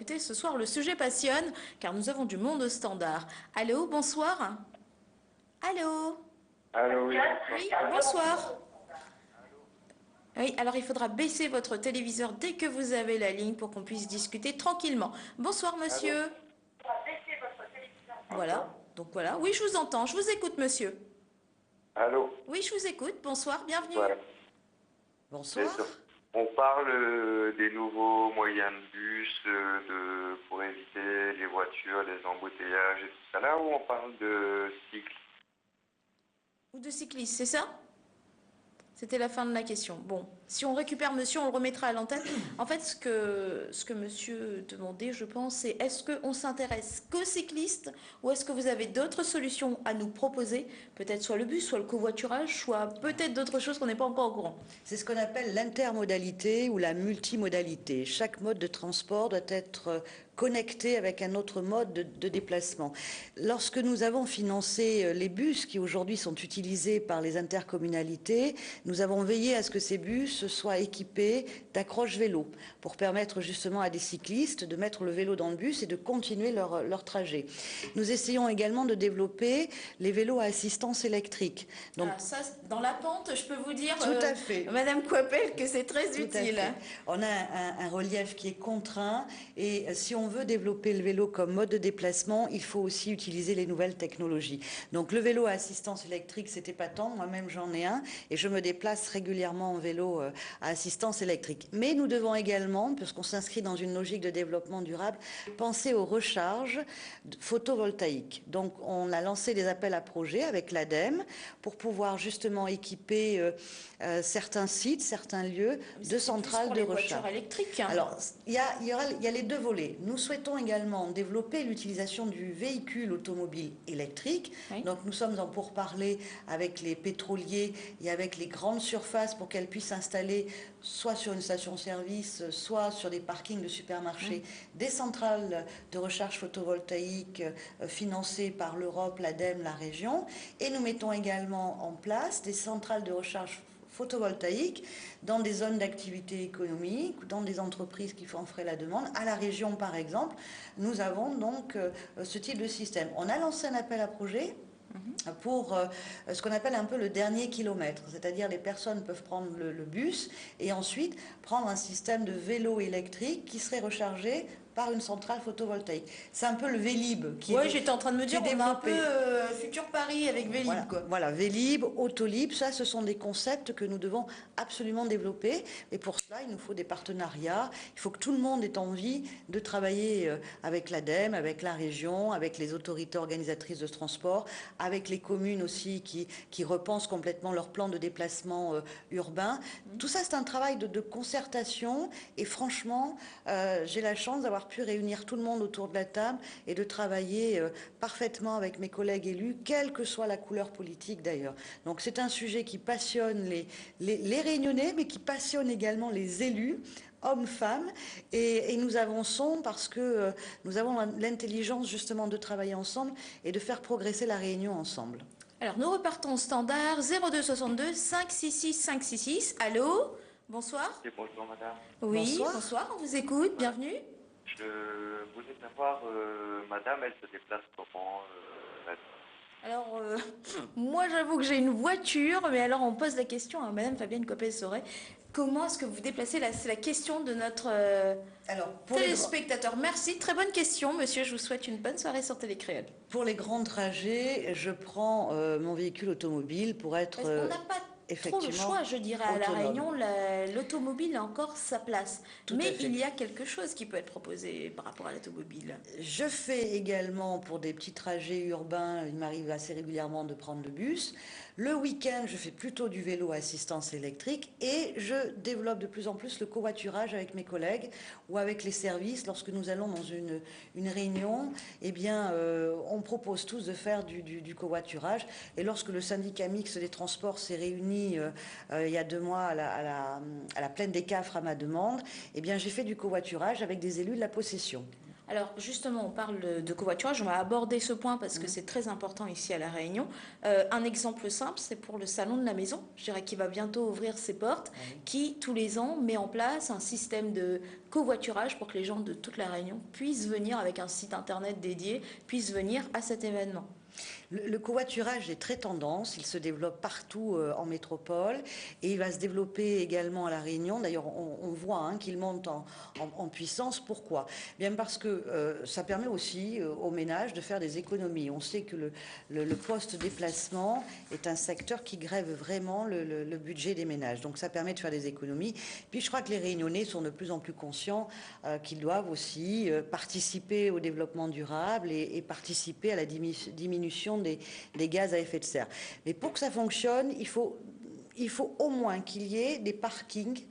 écoutez, ce soir, le sujet passionne, car nous avons du monde au standard. Allô, bonsoir. Allô. Allô, oui, Oui, bonsoir. bonsoir. Oui, alors il faudra baisser votre téléviseur dès que vous avez la ligne pour qu'on puisse discuter tranquillement. Bonsoir, Allô, monsieur. Voilà, bonsoir. donc voilà. Oui, je vous entends, je vous écoute, monsieur. Allô, Oui, je vous écoute. Bonsoir, bienvenue. voilà. C'est Bonsoir. ça. On parle des nouveaux moyens de bus pour éviter les voitures, les embouteillages et tout ça. Là où on parle de cycle. Ou de cycliste, c'est ça? C'était la fin de la question. Bon, si on récupère monsieur, on le remettra à l'antenne. En fait, ce que monsieur demandait, je pense, c'est est-ce qu'on s'intéresse qu'aux cyclistes ou est-ce que vous avez d'autres solutions à nous proposer? Peut-être soit le bus, soit le covoiturage, soit peut-être d'autres choses qu'on n'est pas encore au courant. C'est ce qu'on appelle l'intermodalité ou la multimodalité. Chaque mode de transport doit être connecté avec un autre mode de déplacement. Lorsque nous avons financé les bus qui aujourd'hui sont utilisés par les intercommunalités, nous avons veillé à ce que ces bus soient équipés d'accroches vélo pour permettre justement à des cyclistes de mettre le vélo dans le bus et de continuer leur trajet. Nous essayons également de développer les vélos à assistance électrique. Donc, Ça, dans la pente, je peux vous dire, tout à fait. Madame Coipel, que c'est très Tout à utile. fait. On a un relief qui est contraint et si on veut développer le vélo comme mode de déplacement, il faut aussi utiliser les nouvelles technologies. Donc le vélo à assistance électrique, c'est épatant. Moi-même, j'en ai un et je me déplace régulièrement en vélo à assistance électrique. Mais nous devons également, puisqu'on s'inscrit dans une logique de développement durable, penser aux recharges photovoltaïques. Donc on a lancé des appels à projets avec l'ADEME pour pouvoir justement équiper certains sites, certains lieux de centrales pour de les recharge. voitures électriques. Alors, il y a les deux volets. Nous souhaitons également développer l'utilisation du véhicule automobile électrique. Oui. Donc, nous sommes en pourparlers avec les pétroliers et avec les grandes surfaces pour qu'elles puissent installer soit sur une station-service, soit sur des parkings de supermarchés, des centrales de recharge photovoltaïque financées par l'Europe, l'ADEME, la région. Et nous mettons également en place des centrales de recharge photovoltaïque dans des zones d'activité économique ou dans des entreprises qui en feraient la demande. À la région, par exemple, nous avons donc ce type de système. On a lancé un appel à projet pour ce qu'on appelle un peu le dernier kilomètre, c'est-à-dire les personnes peuvent prendre le bus et ensuite prendre un système de vélo électrique qui serait rechargé par une centrale photovoltaïque. C'est un peu le Vélib qui Oui, j'étais en train de me dire, on a un peu développé. futur Paris avec Vélib, Voilà, quoi. voilà, Vélib, Autolib, ça ce sont des concepts que nous devons absolument développer. Et pour cela, il nous faut des partenariats. Il faut que tout le monde ait envie de travailler avec l'ADEME, avec la région, avec les autorités organisatrices de transport, avec les communes aussi qui repensent complètement leur plan de déplacement urbain. Tout ça, c'est un travail de concertation. Et franchement, j'ai la chance d'avoir pu réunir tout le monde autour de la table et de travailler parfaitement avec mes collègues élus, quelle que soit la couleur politique d'ailleurs. Donc c'est un sujet qui passionne les Réunionnais, mais qui passionne également les élus, hommes, femmes, et nous avançons parce que nous avons l'intelligence justement de travailler ensemble et de faire progresser la Réunion ensemble. Alors, nous repartons au standard 02 62 566 566. Allô? Bonsoir. Et bonjour madame. Oui, Bonsoir. bonsoir, on vous écoute, bienvenue. Je voulais savoir, madame, elle se déplace comment Alors, moi j'avoue que j'ai une voiture, mais alors on pose la question à Madame Fabienne Copé-Sauret. Comment est-ce que vous vous déplacez là? C'est la question de notre Alors, pour les téléspectateur. Merci, très bonne question, monsieur. Je vous souhaite une bonne soirée sur Télécréole. Pour les grands trajets, je prends mon véhicule automobile pour être Parce qu'on n'a pas trop le effectivement choix, je dirais. À La autonome. Réunion, l'automobile a encore sa place. Tout à Mais fait. il y a quelque chose qui peut être proposé par rapport à l'automobile. Je fais également pour des petits trajets urbains, il m'arrive assez régulièrement de prendre le bus. Le week-end, je fais plutôt du vélo à assistance électrique et je développe de plus en plus le covoiturage avec mes collègues ou avec les services. Lorsque nous allons dans une réunion, eh bien, on propose tous de faire du covoiturage. Et lorsque le syndicat mixte des transports s'est réuni il y a 2 mois à la plaine des Cafres à ma demande, eh bien, j'ai fait du covoiturage avec des élus de la possession. Alors justement, on parle de covoiturage, on va aborder ce point parce que c'est très important ici à La Réunion. Un exemple simple, c'est pour le salon de la maison, je dirais qu'il va bientôt ouvrir ses portes, qui tous les ans met en place un système de covoiturage pour que les gens de toute La Réunion puissent venir avec un site internet dédié, puissent venir à cet événement. Le covoiturage est très tendance, il se développe partout en métropole et il va se développer également à La Réunion. D'ailleurs, on voit qu'il monte en puissance. Pourquoi? Bien parce que ça permet aussi aux ménages de faire des économies. On sait que le post-déplacement est un secteur qui grève vraiment le budget des ménages. Donc ça permet de faire des économies. Puis je crois que les Réunionnais sont de plus en plus conscients qu'ils doivent aussi participer au développement durable et participer à la diminution des gaz à effet de serre. Mais pour que ça fonctionne, il faut au moins qu'il y ait des parkings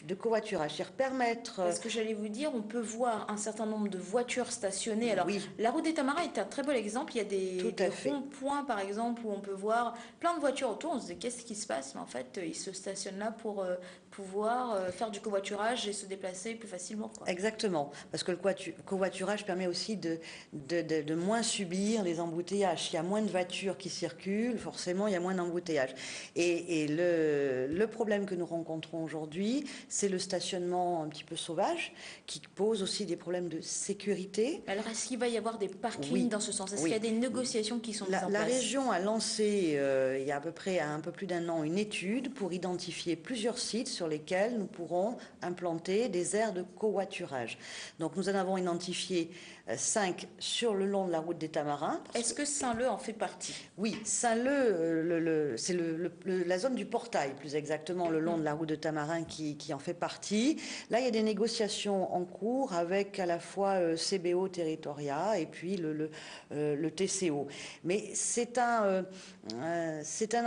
de covoiturage, c'est-à-dire permettre... Parce que j'allais vous dire, on peut voir un certain nombre de voitures stationnées. Alors, oui, la route des Tamarins est un très bon exemple. Il y a des ronds-points, par exemple, où on peut voir plein de voitures autour. On se dit, qu'est-ce qui se passe? Mais en fait, ils se stationnent là pour pouvoir faire du covoiturage et se déplacer plus facilement, quoi. Exactement, parce que le covoiturage permet aussi de moins subir les embouteillages. S'il y a moins de voitures qui circulent, forcément, il y a moins d'embouteillages. Et le problème que nous rencontrons aujourd'hui, c'est le stationnement un petit peu sauvage, qui pose aussi des problèmes de sécurité. Alors, est-ce qu'il va y avoir des parkings dans ce sens? Est-ce qu'il y a des négociations qui sont mises en place? La région a lancé, il y a à peu près un peu plus d'un an, une étude pour identifier plusieurs sites sur lesquels nous pourrons implanter des aires de covoiturage. Donc, nous en avons identifié 5 sur le long de la route des Tamarins. Est-ce que Saint-Leu en fait partie? Oui, Saint-Leu, c'est la zone du portail, plus exactement, le long de la route de Tamarin qui en fait partie. Là, il y a des négociations en cours avec à la fois CBO Territoria et puis le TCO. Mais c'est un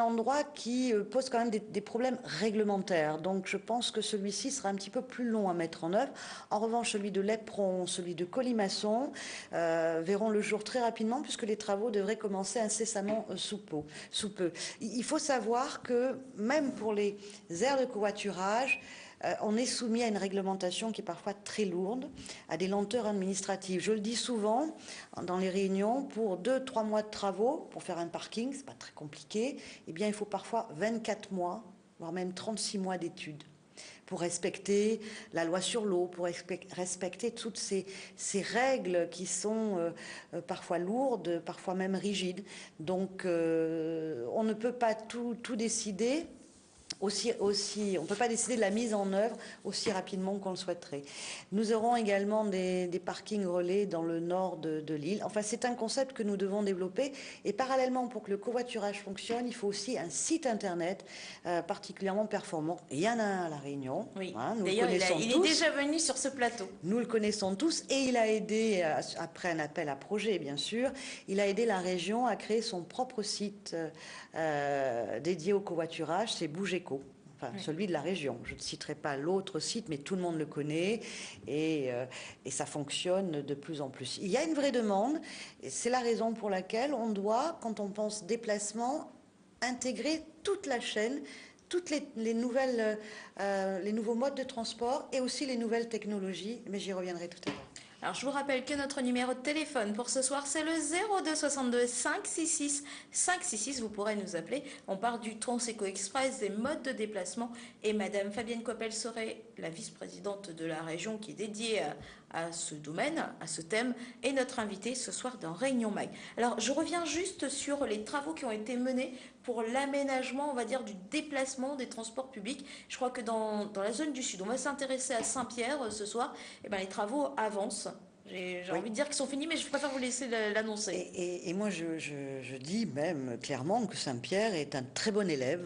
endroit qui pose quand même des problèmes réglementaires. Donc, je pense que celui-ci sera un petit peu plus long à mettre en œuvre. En revanche, celui de Léperon, celui de Colimaçon, verront le jour très rapidement puisque les travaux devraient commencer incessamment sous peu. Il faut savoir que même pour les aires de covoiturage, on est soumis à une réglementation qui est parfois très lourde, à des lenteurs administratives. Je le dis souvent dans les réunions, pour 2-3 mois de travaux, pour faire un parking, c'est pas très compliqué, eh bien il faut parfois 24 mois, voire même 36 mois d'études pour respecter la loi sur l'eau, pour respecter toutes ces règles qui sont parfois lourdes, parfois même rigides. Donc on ne peut pas tout décider. On ne peut pas décider de la mise en œuvre aussi rapidement qu'on le souhaiterait. Nous aurons également des parkings relais dans le nord de l'île. Enfin, c'est un concept que nous devons développer. Et parallèlement, pour que le covoiturage fonctionne, il faut aussi un site internet particulièrement performant. Il y en a un à La Réunion. Oui. Nous D'ailleurs, le connaissons il tous. est déjà venu sur ce plateau. Nous le connaissons tous et il a aidé, après un appel à projet bien sûr, il a aidé la région à créer son propre site dédié au covoiturage, c'est Bougeco. Enfin, oui. Celui de la région. Je ne citerai pas l'autre site, mais tout le monde le connaît et ça fonctionne de plus en plus. Il y a une vraie demande et c'est la raison pour laquelle on doit, quand on pense déplacement, intégrer toute la chaîne, toutes les nouveaux modes de transport et aussi les nouvelles technologies, mais j'y reviendrai tout à l'heure. Alors, je vous rappelle que notre numéro de téléphone pour ce soir, c'est le 02 62 566 566. Vous pourrez nous appeler. On parle du Transeco Express, des modes de déplacement. Et Madame Fabienne Coppel-Soré, la vice-présidente de la région qui est dédiée à ce domaine, à ce thème, est notre invitée ce soir dans Réunion Mag. Alors, je reviens juste sur les travaux qui ont été menés pour l'aménagement, on va dire, du déplacement des transports publics. Je crois que dans la zone du Sud, on va s'intéresser à Saint-Pierre ce soir. Et ben, les travaux avancent. J'ai envie de dire qu'ils sont finis, mais je préfère vous laisser l'annoncer. Et moi, je dis même clairement que Saint-Pierre est un très bon élève,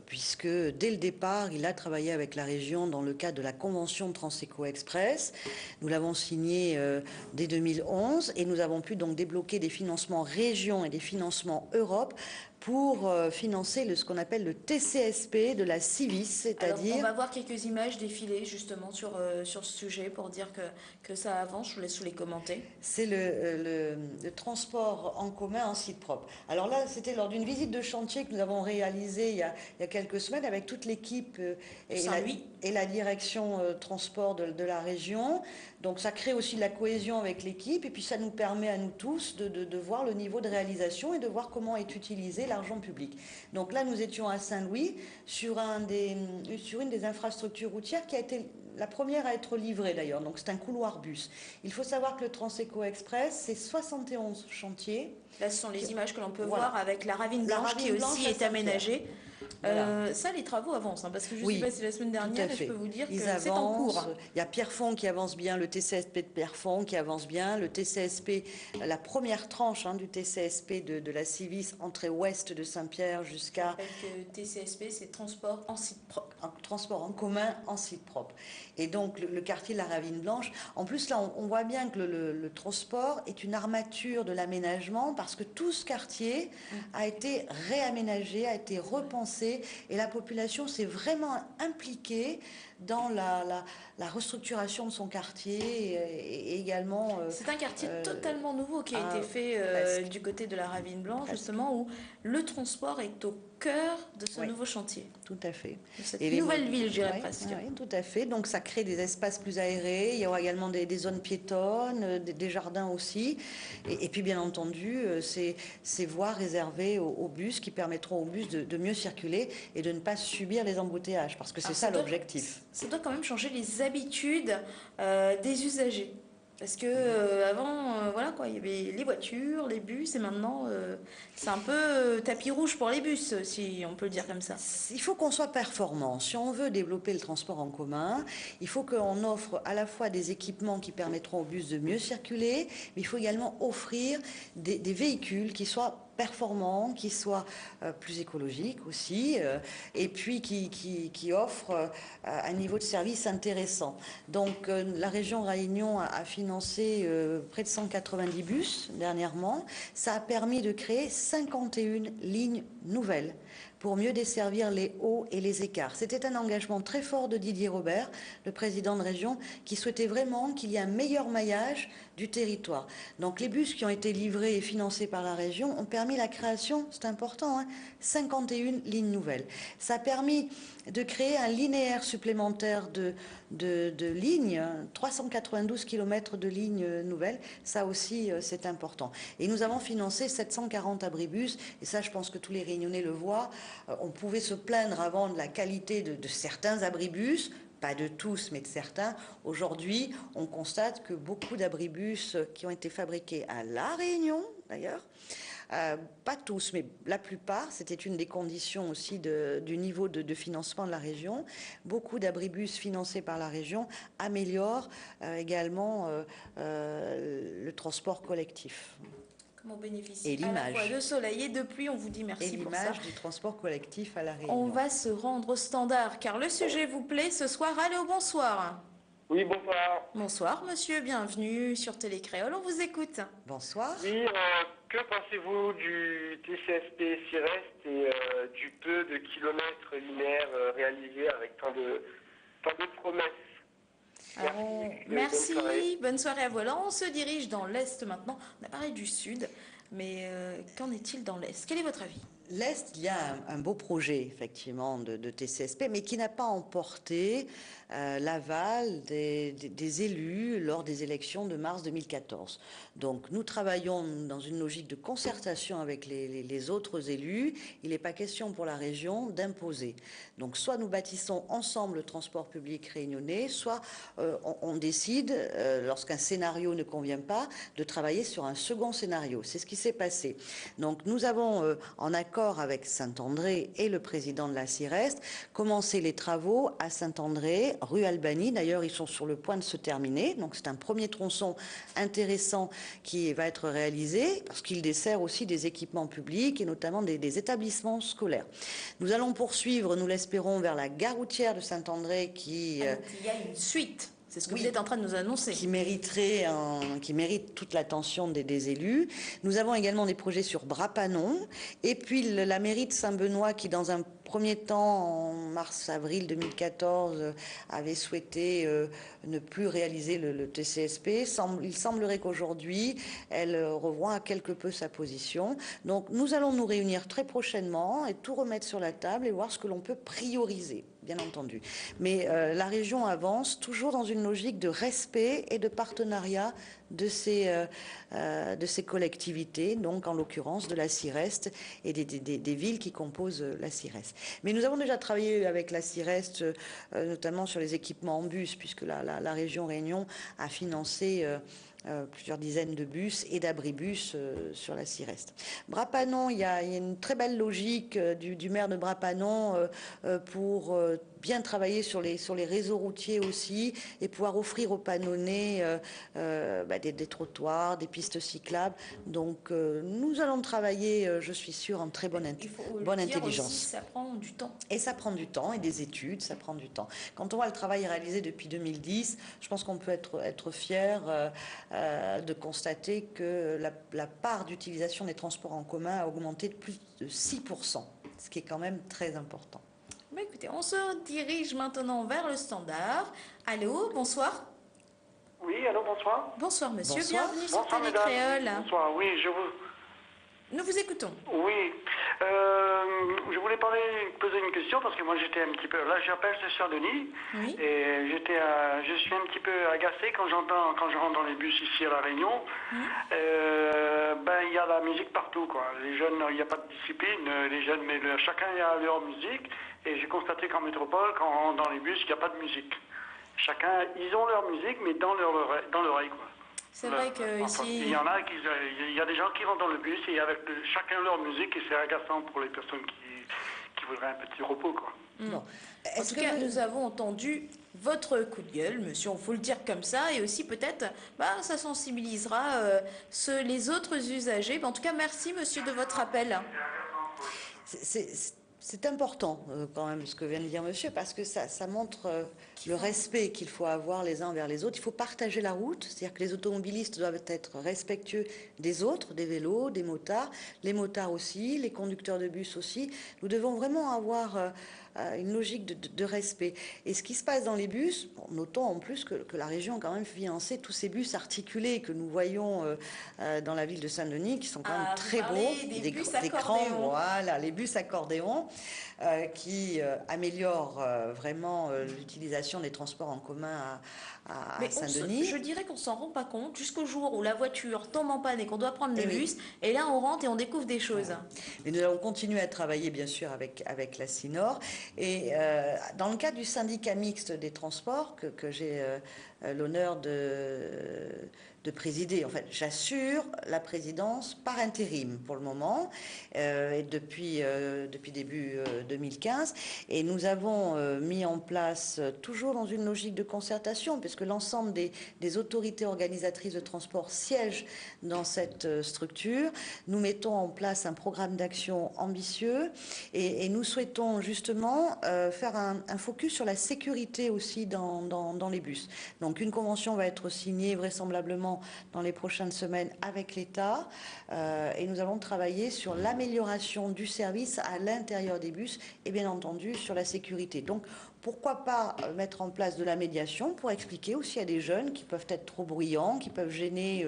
puisque dès le départ, il a travaillé avec la région dans le cadre de la convention de Transeco Express. Nous l'avons signée dès 2011 et nous avons pu donc débloquer des financements région et des financements Europe pour financer ce qu'on appelle le TCSP de la Civis, c'est-à-dire... On va voir quelques images défiler justement sur ce sujet pour dire que ça avance. Je vous laisse les commenter. C'est le transport en commun en site propre. Alors là, c'était lors d'une visite de chantier que nous avons réalisée il y a quelques semaines avec toute l'équipe et la direction transport de la région. Donc ça crée aussi de la cohésion avec l'équipe et puis ça nous permet à nous tous de voir le niveau de réalisation et de voir comment est utilisé l'argent public. Donc là, nous étions à Saint-Louis sur une des infrastructures routières qui a été la première à être livrée d'ailleurs. Donc c'est un couloir bus. Il faut savoir que le Transeco Express, c'est 71 chantiers. Là, ce sont les images que l'on peut voir avec la ravine blanche qui aussi est aménagée. Voilà. Ça, les travaux avancent, parce que je suis passée la semaine dernière et je peux vous dire que c'est en cours. Il y a Pierrefonds qui avance bien, le TCSP de Pierrefonds qui avance bien, le TCSP, la première tranche du TCSP de la Civis, entrée ouest de Saint-Pierre jusqu'à... TCSP, c'est transport en site propre. Transport en commun en site propre. Et donc, le quartier de la Ravine Blanche, en plus, là, on voit bien que le transport est une armature de l'aménagement parce que tout ce quartier a été réaménagé, a été repensé et la population s'est vraiment impliquée dans la restructuration de son quartier et également... c'est un quartier totalement nouveau qui a été fait du côté de la Ravine Blanche, justement, où le transport est au cœur de ce nouveau chantier. Tout à fait. De cette nouvelle ville, je dirais presque. Oui, tout à fait. Donc ça crée des espaces plus aérés, il y aura également des zones piétonnes, des jardins aussi. Et puis bien entendu, ces voies réservées aux bus qui permettront aux bus de mieux circuler et de ne pas subir les embouteillages, parce que c'est ça l'objectif. Ça doit quand même changer les habitudes des usagers. Parce que avant, voilà quoi, il y avait les voitures, les bus, et maintenant, c'est un peu tapis rouge pour les bus, si on peut le dire comme ça. Il faut qu'on soit performant. Si on veut développer le transport en commun, il faut qu'on offre à la fois des équipements qui permettront aux bus de mieux circuler, mais il faut également offrir des véhicules qui soient performants, qui soient plus écologiques aussi, et puis qui offrent un niveau de service intéressant. Donc la région Réunion a financé près de 190 bus dernièrement. Ça a permis de créer 51 lignes nouvelles pour mieux desservir les hauts et les écarts. C'était un engagement très fort de Didier Robert, le président de région, qui souhaitait vraiment qu'il y ait un meilleur maillage du territoire. Donc les bus qui ont été livrés et financés par la région ont permis la création, c'est important, 51 lignes nouvelles. Ça a permis de créer un linéaire supplémentaire de lignes, 392 km de lignes nouvelles, ça aussi c'est important. Et nous avons financé 740 abribus, et ça je pense que tous les Réunionnais le voient. On pouvait se plaindre avant de la qualité de certains abribus, pas de tous, mais de certains. Aujourd'hui, on constate que beaucoup d'abribus qui ont été fabriqués à La Réunion, d'ailleurs, pas tous, mais la plupart, c'était une des conditions aussi du niveau de financement de la région. Beaucoup d'abribus financés par la région améliorent également le transport collectif. Comment bénéficier et l'image. À la fois de soleil et de pluie, on vous dit merci pour ça. Et l'image du transport collectif à La Réunion. On va se rendre au standard, car le sujet vous plaît ce soir. Allô, bonsoir. Oui, bonsoir. Bonsoir, monsieur, bienvenue sur Télécréole, on vous écoute. Bonsoir. Oui, que pensez-vous du TCSP Cireste et du peu de kilomètres linéaires réalisés avec tant de promesses? Merci, bonne soirée à vous. Alors, on se dirige dans l'Est maintenant. On a parlé du Sud, mais qu'en est-il dans l'Est? Quel est votre avis? L'Est, il y a un beau projet, effectivement, de TCSP, mais qui n'a pas emporté l'aval des élus lors des élections de mars 2014. Donc, nous travaillons dans une logique de concertation avec les autres élus. Il n'est pas question pour la région d'imposer. Donc, soit nous bâtissons ensemble le transport public réunionnais, soit on décide, lorsqu'un scénario ne convient pas, de travailler sur un second scénario. C'est ce qui s'est passé. Donc, nous avons, en accord avec Saint-André et le président de la Cireste, commencé les travaux à Saint-André, rue Albanie. D'ailleurs, ils sont sur le point de se terminer. Donc, c'est un premier tronçon intéressant qui va être réalisé parce qu'il dessert aussi des équipements publics et notamment des établissements scolaires. Nous allons poursuivre, nous l'espérons, vers la gare routière de Saint-André qui... il y a une suite. C'est ce que Oui. vous êtes en train de nous annoncer. Qui mérite toute l'attention des élus. Nous avons également des projets sur Brapanon et puis la mairie de Saint-Benoît qui, dans un premier temps, en mars-avril 2014, avait souhaité ne plus réaliser le TCSP. Il semblerait qu'aujourd'hui, elle revoit quelque peu sa position. Donc nous allons nous réunir très prochainement et tout remettre sur la table et voir ce que l'on peut prioriser, bien entendu. Mais la région avance toujours dans une logique de respect et de partenariat de ces collectivités, donc en l'occurrence de la CIREST et des villes qui composent la CIREST. Mais nous avons déjà travaillé avec la CIREST, notamment sur les équipements en bus, puisque la région Réunion a financé plusieurs dizaines de bus et d'abribus sur la CIREST. Brapanon, il y a une très belle logique du maire de Brapanon pour bien travailler sur les réseaux routiers aussi et pouvoir offrir aux Panonnais des trottoirs, des pistes cyclables. Donc nous allons travailler, je suis sûre, en très bonne intelligence. Aussi, ça prend du temps. Et ça prend du temps, et des études, ça prend du temps. Quand on voit le travail réalisé depuis 2010, je pense qu'on peut être fier de constater que la part d'utilisation des transports en commun a augmenté de plus de 6%, ce qui est quand même très important. Bah écoutez, on se dirige maintenant vers le standard. Allô, bonsoir. Oui, allô, bonsoir. Bonsoir monsieur, Bonsoir. bienvenue sur Bonsoir, Télé mesdames. Créole. Bonsoir, oui, Nous vous écoutons. Oui, je voulais poser une question parce que moi j'étais un petit peu... Là, j'appelle c'est Saint-Denis Oui. et je suis un petit peu agacé quand je rentre dans les bus ici à La Réunion. Il y a la musique partout, quoi. Les jeunes, il n'y a pas de discipline. Les jeunes, mais chacun a leur musique. Et j'ai constaté qu'en métropole, quand on rentre dans les bus, il n'y a pas de musique. Chacun, ils ont leur musique, mais dans l'oreille, quoi. C'est vrai que ici... Il y a des gens qui rentrent dans le bus et avec chacun leur musique et c'est agaçant pour les personnes qui voudraient un petit repos, quoi. Bon. En tout cas, nous avons entendu votre coup de gueule, monsieur, il faut le dire comme ça, et aussi peut-être, ça sensibilisera les autres usagers. En tout cas, merci, monsieur, de votre appel. C'est important quand même ce que vient de dire monsieur, parce que ça montre le respect qu'il faut avoir les uns envers les autres. Il faut partager la route, c'est-à-dire que les automobilistes doivent être respectueux des autres, des vélos, des motards, les motards aussi, les conducteurs de bus aussi. Nous devons vraiment avoir une logique de respect. Et ce qui se passe dans les bus, notons en plus que la région a quand même financé tous ces bus articulés que nous voyons dans la ville de Saint-Denis, qui sont quand même très beaux, des bus grands, accordéons. voilà, les bus accordéons qui améliorent vraiment l'utilisation des transports en commun à Saint-Denis. Je dirais qu'on s'en rend pas compte jusqu'au jour où la voiture tombe en panne et qu'on doit prendre le oui. bus, et là on rentre et on découvre des choses. Mais nous allons continuer à travailler bien sûr avec la CINOR et dans le cadre du syndicat mixte des transports que j'ai l'honneur de présider. En fait, j'assure la présidence par intérim pour le moment, et depuis début 2015. Et nous avons mis en place, toujours dans une logique de concertation, puisque l'ensemble des autorités organisatrices de transport siègent dans cette structure, nous mettons en place un programme d'action ambitieux et nous souhaitons justement faire un focus sur la sécurité aussi dans les bus. Donc une convention va être signée vraisemblablement dans les prochaines semaines avec l'État et nous allons travailler sur l'amélioration du service à l'intérieur des bus et bien entendu sur la sécurité. Donc pourquoi pas mettre en place de la médiation pour expliquer aussi à des jeunes qui peuvent être trop bruyants, qui peuvent gêner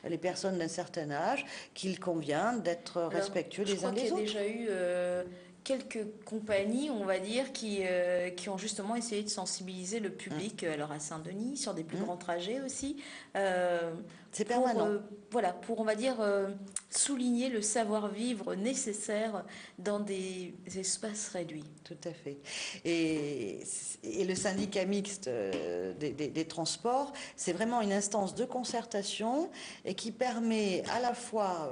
les personnes d'un certain âge, qu'il convient d'être respectueux les uns des autres. Je crois qu'il y a déjà eu quelques compagnies, on va dire, qui ont justement essayé de sensibiliser le public, alors à Saint-Denis, sur des plus grands trajets aussi. C'est permanent. Pour, on va dire, souligner le savoir-vivre nécessaire dans des espaces réduits. Tout à fait. Et le syndicat mixte des transports, c'est vraiment une instance de concertation et qui permet à la fois,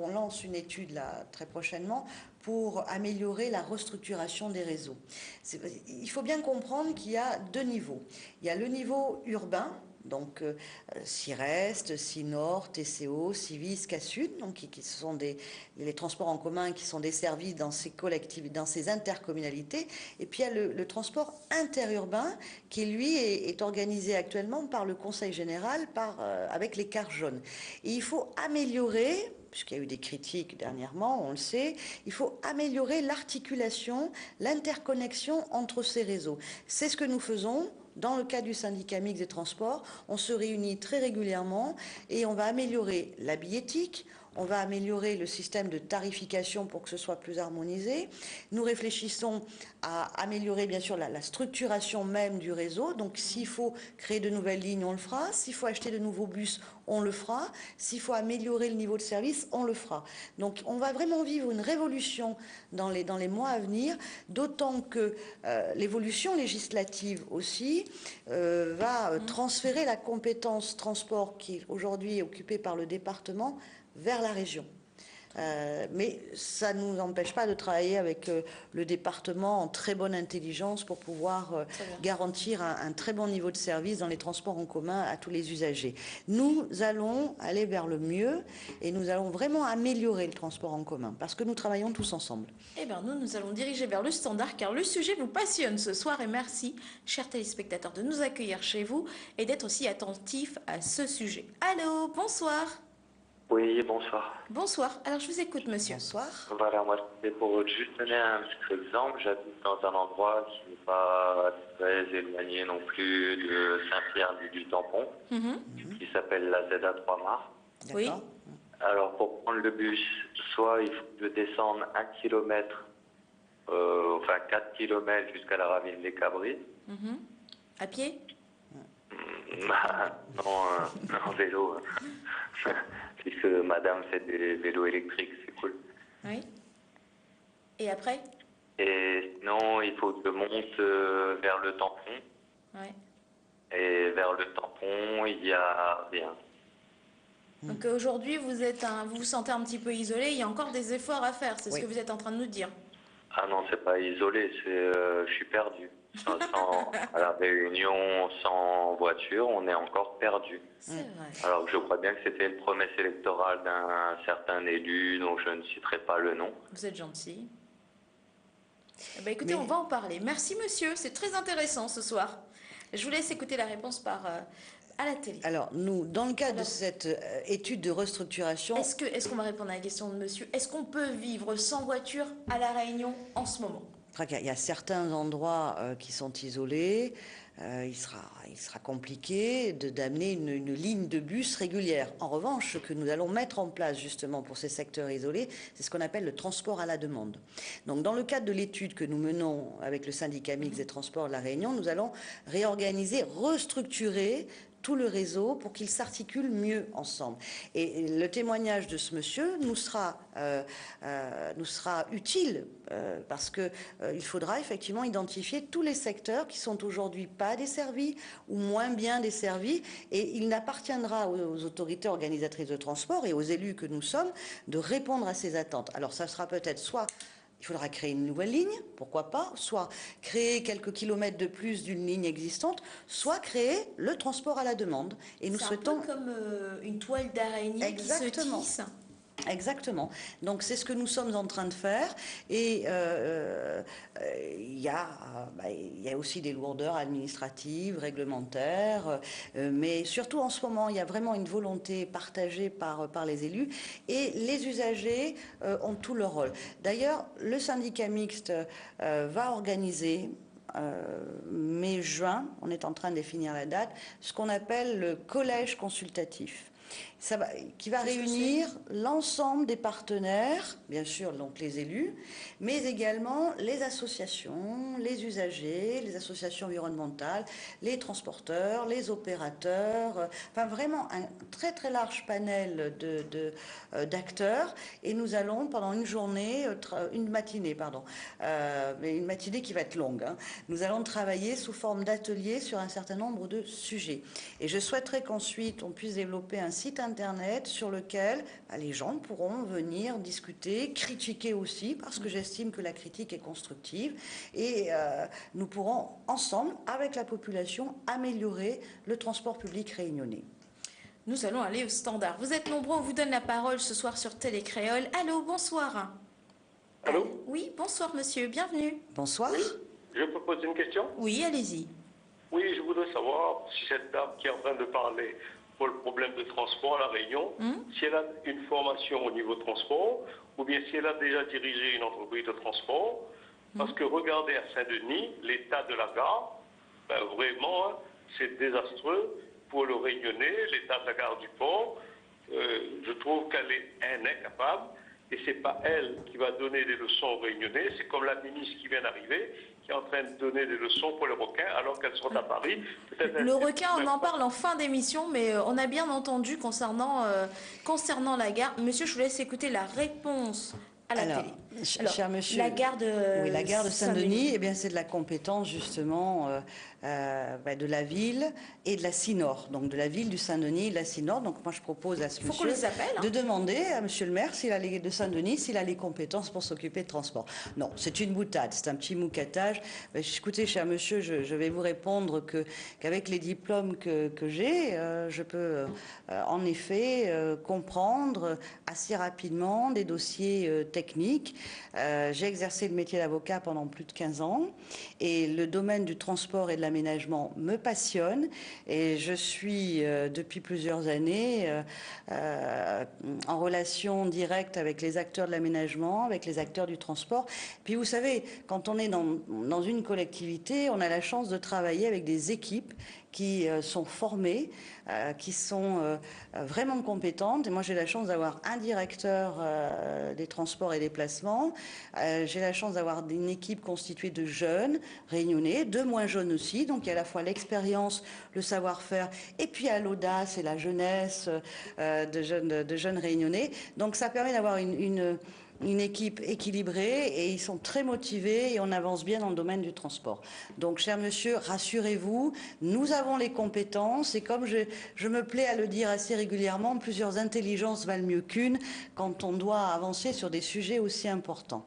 on lance une étude là très prochainement, pour améliorer la restructuration des réseaux. Il faut bien comprendre qu'il y a deux niveaux. Il y a le niveau urbain, Donc, Cirest, Sinor, TCO, Civis, Casud, donc qui sont les transports en commun qui sont desservis dans ces collectivités, dans ces intercommunalités. Et puis, il y a le transport interurbain qui, lui, est organisé actuellement par le Conseil général, avec les cartes jaunes. Et il faut améliorer, puisqu'il y a eu des critiques dernièrement, on le sait, il faut améliorer l'articulation, l'interconnexion entre ces réseaux. C'est ce que nous faisons. Dans le cadre du syndicat mixte des transports, on se réunit très régulièrement et on va améliorer la billettique, on va améliorer le système de tarification pour que ce soit plus harmonisé. Nous réfléchissons à améliorer bien sûr la structuration même du réseau. Donc s'il faut créer de nouvelles lignes, on le fera. S'il faut acheter de nouveaux bus, on le fera. S'il faut améliorer le niveau de service, on le fera. Donc on va vraiment vivre une révolution dans les mois à venir, d'autant que l'évolution législative aussi va transférer la compétence transport qui aujourd'hui est occupée par le département vers la région. Mais ça ne nous empêche pas de travailler avec le département en très bonne intelligence pour pouvoir garantir un très bon niveau de service dans les transports en commun à tous les usagers. Nous allons aller vers le mieux et nous allons vraiment améliorer le transport en commun parce que nous travaillons tous ensemble. Eh bien, nous allons diriger vers le standard car le sujet vous passionne ce soir et merci, chers téléspectateurs, de nous accueillir chez vous et d'être aussi attentifs à ce sujet. Allô, bonsoir. Oui, bonsoir. Bonsoir. Alors, je vous écoute, monsieur. Bonsoir. Voilà, moi, c'est pour juste donner un petit exemple. J'habite dans un endroit qui n'est pas très éloigné non plus de Saint-Pierre-du-Tampon, qui s'appelle la ZA 3 Mars. Oui. Alors, pour prendre le bus, soit il faut que je descende 1 kilomètre, 4 kilomètres jusqu'à la ravine des Cabris. À pied? Non, en vélo. Puisque madame fait des vélos électriques, c'est cool. Oui. Et après? Et sinon, il faut que je monte vers le tampon. Oui. Et vers le tampon, il n'y a rien. Donc aujourd'hui, vous vous sentez un petit peu isolé, il y a encore des efforts à faire, c'est ce que vous êtes en train de nous dire. Ah non, c'est pas isolé, je suis perdu. À la réunion, sans voiture, on est encore perdu. C'est vrai. Alors que je crois bien que c'était une promesse électorale d'un certain élu, dont je ne citerai pas le nom. Vous êtes gentil. Eh bien, écoutez, on va en parler. Merci monsieur, c'est très intéressant ce soir. Je vous laisse écouter la réponse à la télé. Alors, nous, dans le cadre de cette étude de restructuration... Est-ce qu'on va répondre à la question de monsieur? Est-ce qu'on peut vivre sans voiture à La Réunion en ce moment? Il y a certains endroits qui sont isolés. Il sera compliqué d'amener une ligne de bus régulière. En revanche, ce que nous allons mettre en place justement pour ces secteurs isolés, c'est ce qu'on appelle le transport à la demande. Donc, dans le cadre de l'étude que nous menons avec le syndicat mixte des transports de La Réunion, nous allons réorganiser, restructurer tout le réseau pour qu'ils s'articulent mieux ensemble. Et le témoignage de ce monsieur nous sera utile parce que il faudra effectivement identifier tous les secteurs qui sont aujourd'hui pas desservis ou moins bien desservis, et il n'appartiendra aux autorités organisatrices de transport et aux élus que nous sommes de répondre à ces attentes. Alors ça sera peut-être soit il faudra créer une nouvelle ligne, pourquoi pas, soit créer quelques kilomètres de plus d'une ligne existante, soit créer le transport à la demande. Et nous souhaitons... C'est un peu comme une toile d'araignée qui se tisse. Exactement. Donc c'est ce que nous sommes en train de faire, et il y a aussi des lourdeurs administratives, réglementaires, mais surtout en ce moment il y a vraiment une volonté partagée par les élus, et les usagers ont tout leur rôle. D'ailleurs, le syndicat mixte va organiser mai-juin, on est en train de définir la date, ce qu'on appelle le collège consultatif. Qui va réunir l'ensemble des partenaires, bien sûr donc les élus, mais également les associations, les usagers, les associations environnementales, les transporteurs, les opérateurs, enfin vraiment un très très large panel d'acteurs, et nous allons pendant une matinée qui va être longue, nous allons travailler sous forme d'ateliers sur un certain nombre de sujets. Et je souhaiterais qu'ensuite on puisse développer un site internet sur lequel les gens pourront venir discuter, critiquer aussi, parce que j'estime que la critique est constructive, et nous pourrons ensemble, avec la population, améliorer le transport public réunionnais. Nous allons aller au standard. Vous êtes nombreux, on vous donne la parole ce soir sur Télécréole. Allô, bonsoir. Allô? Oui, bonsoir monsieur, bienvenue. Bonsoir. Oui, je peux poser une question? Oui, allez-y. Oui, je voudrais savoir si cette dame qui est en train de parler pour le problème de transport à La Réunion, si elle a une formation au niveau transport, ou bien si elle a déjà dirigé une entreprise de transport. Parce que regardez à Saint-Denis, l'état de la gare, ben vraiment, c'est désastreux pour le Réunionnais, l'état de la gare du port. Je trouve qu'elle est incapable. Et ce n'est pas elle qui va donner des leçons aux Réunionnais, c'est comme la ministre qui vient d'arriver, qui est en train de donner des leçons pour les requins alors qu'elles sont à Paris. Le requin, on en parle en fin d'émission, mais on a bien entendu concernant la gare. Monsieur, je vous laisse écouter la réponse à la télé. Cher monsieur, la gare de Saint-Denis, eh bien, c'est de la compétence justement de la ville et de la CINOR, donc de la ville du Saint-Denis et de la CINOR. Donc moi je propose à ce monsieur de demander à monsieur le maire de Saint-Denis s'il a les compétences pour s'occuper de transport. Non, c'est une boutade, c'est un petit moucatage. Écoutez, cher monsieur, je vais vous répondre qu'avec les diplômes que j'ai, je peux en effet comprendre assez rapidement des dossiers techniques. J'ai exercé le métier d'avocat pendant plus de 15 ans et le domaine du transport et de l'aménagement me passionne et je suis depuis plusieurs années en relation directe avec les acteurs de l'aménagement, avec les acteurs du transport. Puis vous savez, quand on est dans une collectivité, on a la chance de travailler avec des équipes qui sont formées, qui sont vraiment compétentes. Et moi, j'ai la chance d'avoir un directeur des transports et des placements. J'ai la chance d'avoir une équipe constituée de jeunes réunionnais, de moins jeunes aussi. Donc, il y a à la fois l'expérience, le savoir-faire, et puis à l'audace et la jeunesse de jeunes réunionnais. Donc, ça permet d'avoir une équipe équilibrée et ils sont très motivés et on avance bien dans le domaine du transport. Donc, cher monsieur, rassurez-vous, nous avons les compétences et comme je me plais à le dire assez régulièrement, plusieurs intelligences valent mieux qu'une quand on doit avancer sur des sujets aussi importants.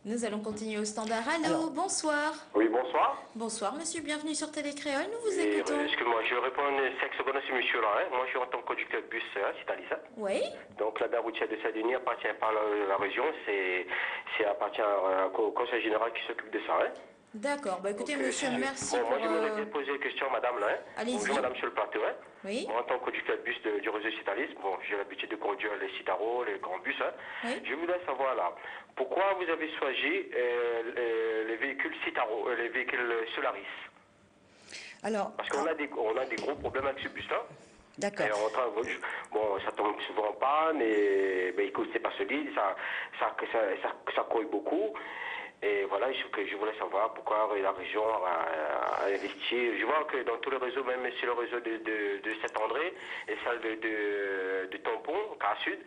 Nous allons continuer au standard. Allô, bonsoir. Oui, bonsoir. Bonsoir, monsieur. Bienvenue sur Télécréole. Nous vous écoutons. Excusez-moi, je réponds 5 secondes à ce monsieur-là. Moi, je suis en tant que conducteur de bus Citalis. Oui. Donc, la gare routière de Saint-Denis appartient pas à la région. C'est appartient au conseil général qui s'occupe de ça. D'accord. Bah, écoutez, monsieur, merci bon, moi, je voudrais bien poser une question à madame. Allez-y. Bonjour, madame, sur le plateau. Oui. Moi, en tant que conducteur de bus du réseau Citalis, bon, j'ai l'habitude de conduire les Citaro, les grands bus. Oui. Je voudrais savoir, là, pourquoi vous avez choisi les véhicules Citaro, les véhicules Solaris? Alors, parce qu'on a des gros problèmes avec ce bus-là. D'accord. Bon, ça tombe souvent pas, mais écoute, c'est pas solide, ça colle beaucoup. Et voilà, je voulais savoir pourquoi la région a investi. Je vois que dans tous les réseaux, même sur le réseau de Saint-André et celle de Tampon, Car Sud,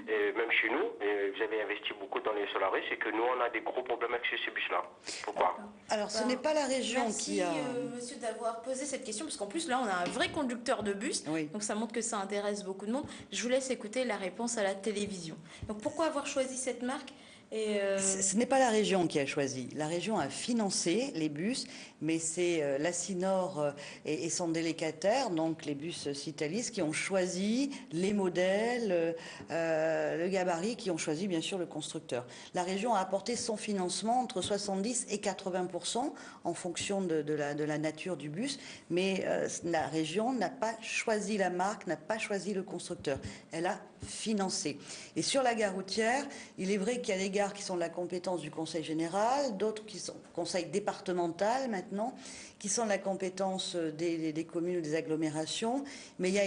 et même chez nous, vous avez investi beaucoup dans les Solaris et que nous, on a des gros problèmes avec ces bus-là. Pourquoi? Alors, ce n'est pas la région qui a... Merci, monsieur, d'avoir posé cette question, parce qu'en plus, là, on a un vrai conducteur de bus, donc ça montre que ça intéresse beaucoup de monde. Je vous laisse écouter la réponse à la télévision. Donc, pourquoi avoir choisi cette marque? Ce n'est pas la région qui a choisi. La région a financé les bus, mais c'est la CINOR et son délégataire, donc les bus Citalis, qui ont choisi les modèles, le gabarit, qui ont choisi bien sûr le constructeur. La région a apporté son financement entre 70 et 80% en fonction de la nature du bus, mais la région n'a pas choisi la marque, n'a pas choisi le constructeur. Elle a financé. Et sur la gare routière, il est vrai qu'il y a des gares qui sont de la compétence du Conseil général, d'autres qui sont Conseil départemental maintenant, qui sont de la compétence des communes ou des agglomérations. Mais il y a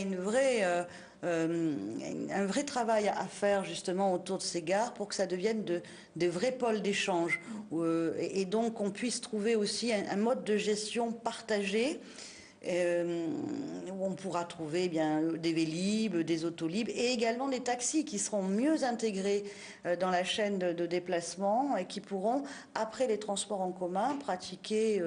un vrai travail à faire justement autour de ces gares pour que ça devienne de vrais pôles d'échange. Et donc on puisse trouver aussi un mode de gestion partagé où on pourra trouver des Vélib, des Autolib et également des taxis qui seront mieux intégrés dans la chaîne de déplacement et qui pourront, après les transports en commun, pratiquer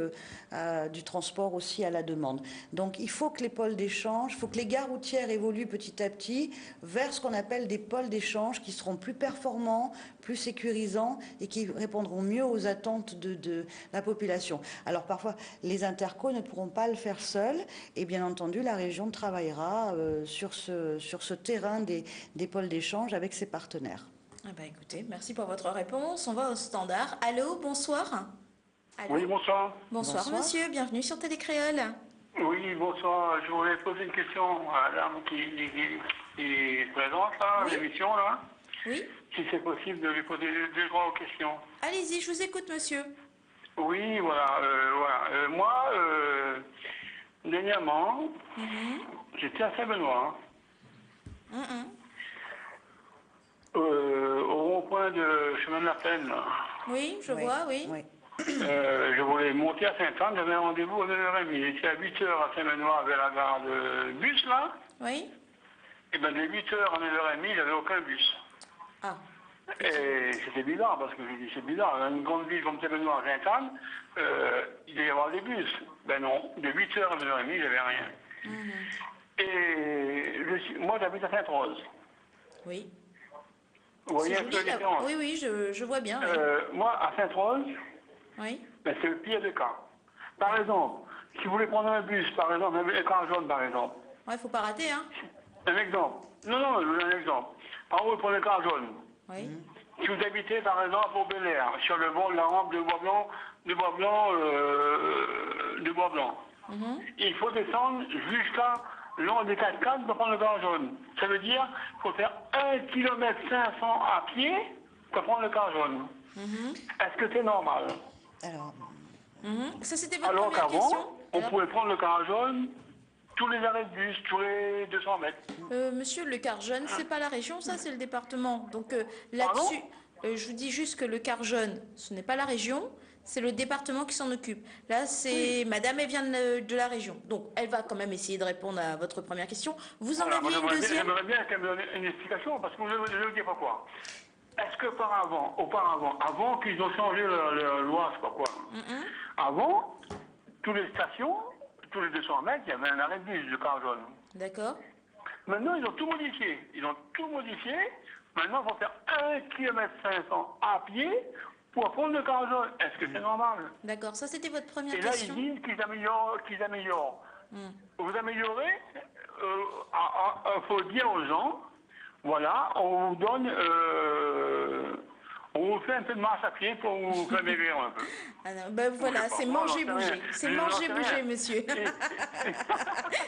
du transport aussi à la demande. Donc il faut que les pôles d'échange, il faut que les gares routières évoluent petit à petit vers ce qu'on appelle des pôles d'échange qui seront plus performants, plus sécurisants et qui répondront mieux aux attentes de la population. Alors parfois, les intercos ne pourront pas le faire seuls et bien entendu, la région travaillera sur ce terrain des pôles d'échange avec ses partenaires. Ah bah écoutez, merci pour votre réponse. On va au standard. Allô, bonsoir. Allô. Oui, bonsoir. Bonsoir, monsieur, bienvenue sur Télécréole. Oui, bonsoir. Je voulais poser une question à la dame qui présente là, l'émission là. Oui. Si c'est possible de lui poser deux droits aux questions. Allez-y, je vous écoute, monsieur. Oui, voilà. Moi, dernièrement, j'étais à Saint-Benoît. Au rond-point de Chemin de la Plaine. Là. Oui, je vois, oui. Je voulais monter à Saint-Anne, j'avais un rendez-vous à 9h30. J'étais à 8h à Saint-Benoît vers la gare de bus là. Oui. Et bien de 8h à 9h30, j'avais aucun bus. Ah. Et c'était bizarre, parce que je dis c'est bizarre, dans une grande ville comme Saint-Benoît à Saint-Anne, il devait y avoir des bus. Ben non, de 8h à 9h30, j'avais rien. Et moi j'habite à Sainte-Rose. Oui. Vous voyez un peu la différence? Oui, oui, je vois bien. Oui. Moi, à Sainte-Rose, Oui. ben, c'est le pire des cas. Par exemple, si vous voulez prendre un bus, par exemple, un car jaune, par exemple. Ouais, faut pas rater, hein. Un exemple. Non, je vous donne un exemple. Par exemple, vous prenez un car jaune. Oui. Si vous habitez, par exemple, au Bel Air, sur le bord de la rampe de Bois-Blanc, il faut descendre jusqu'à long des cascades pour prendre le car jaune. Ça veut dire qu'il faut faire 1,5 km à pied pour prendre le car jaune. Est-ce que c'est normal? Alors, Ça, c'était votre Alors première qu'avant, question. on pouvait prendre le car jaune tous les arrêts de bus, tous les 200 mètres. Monsieur, le quart jaune, c'est pas la région, ça, c'est le département. Donc là-dessus, je vous dis juste que le quart jaune, ce n'est pas la région, c'est le département qui s'en occupe. Là, c'est madame, elle vient de la région. Donc, elle va quand même essayer de répondre à votre première question. Vous en aviez une deuxième? J'aimerais bien qu'elle me donne une explication, parce que je vais vous dire pourquoi. Est-ce que auparavant, avant qu'ils ont changé leur loi, je sais pas quoi, avant, toutes les stations, tous les 200 mètres, il y avait un arrêt de bus de car jaune. D'accord. Maintenant, ils ont tout modifié. Maintenant, il faut faire 1,5 km à pied pour prendre le car jaune. Est-ce que c'est normal? D'accord, ça, c'était votre première Et là, question. ils disent qu'ils améliorent. Vous améliorez, il faut dire aux gens, voilà, on vous donne, on vous fait un peu de marche à pied pour vous faire maigrir un peu. Ah non, ben voilà, c'est manger-bouger. C'est manger-bouger, monsieur.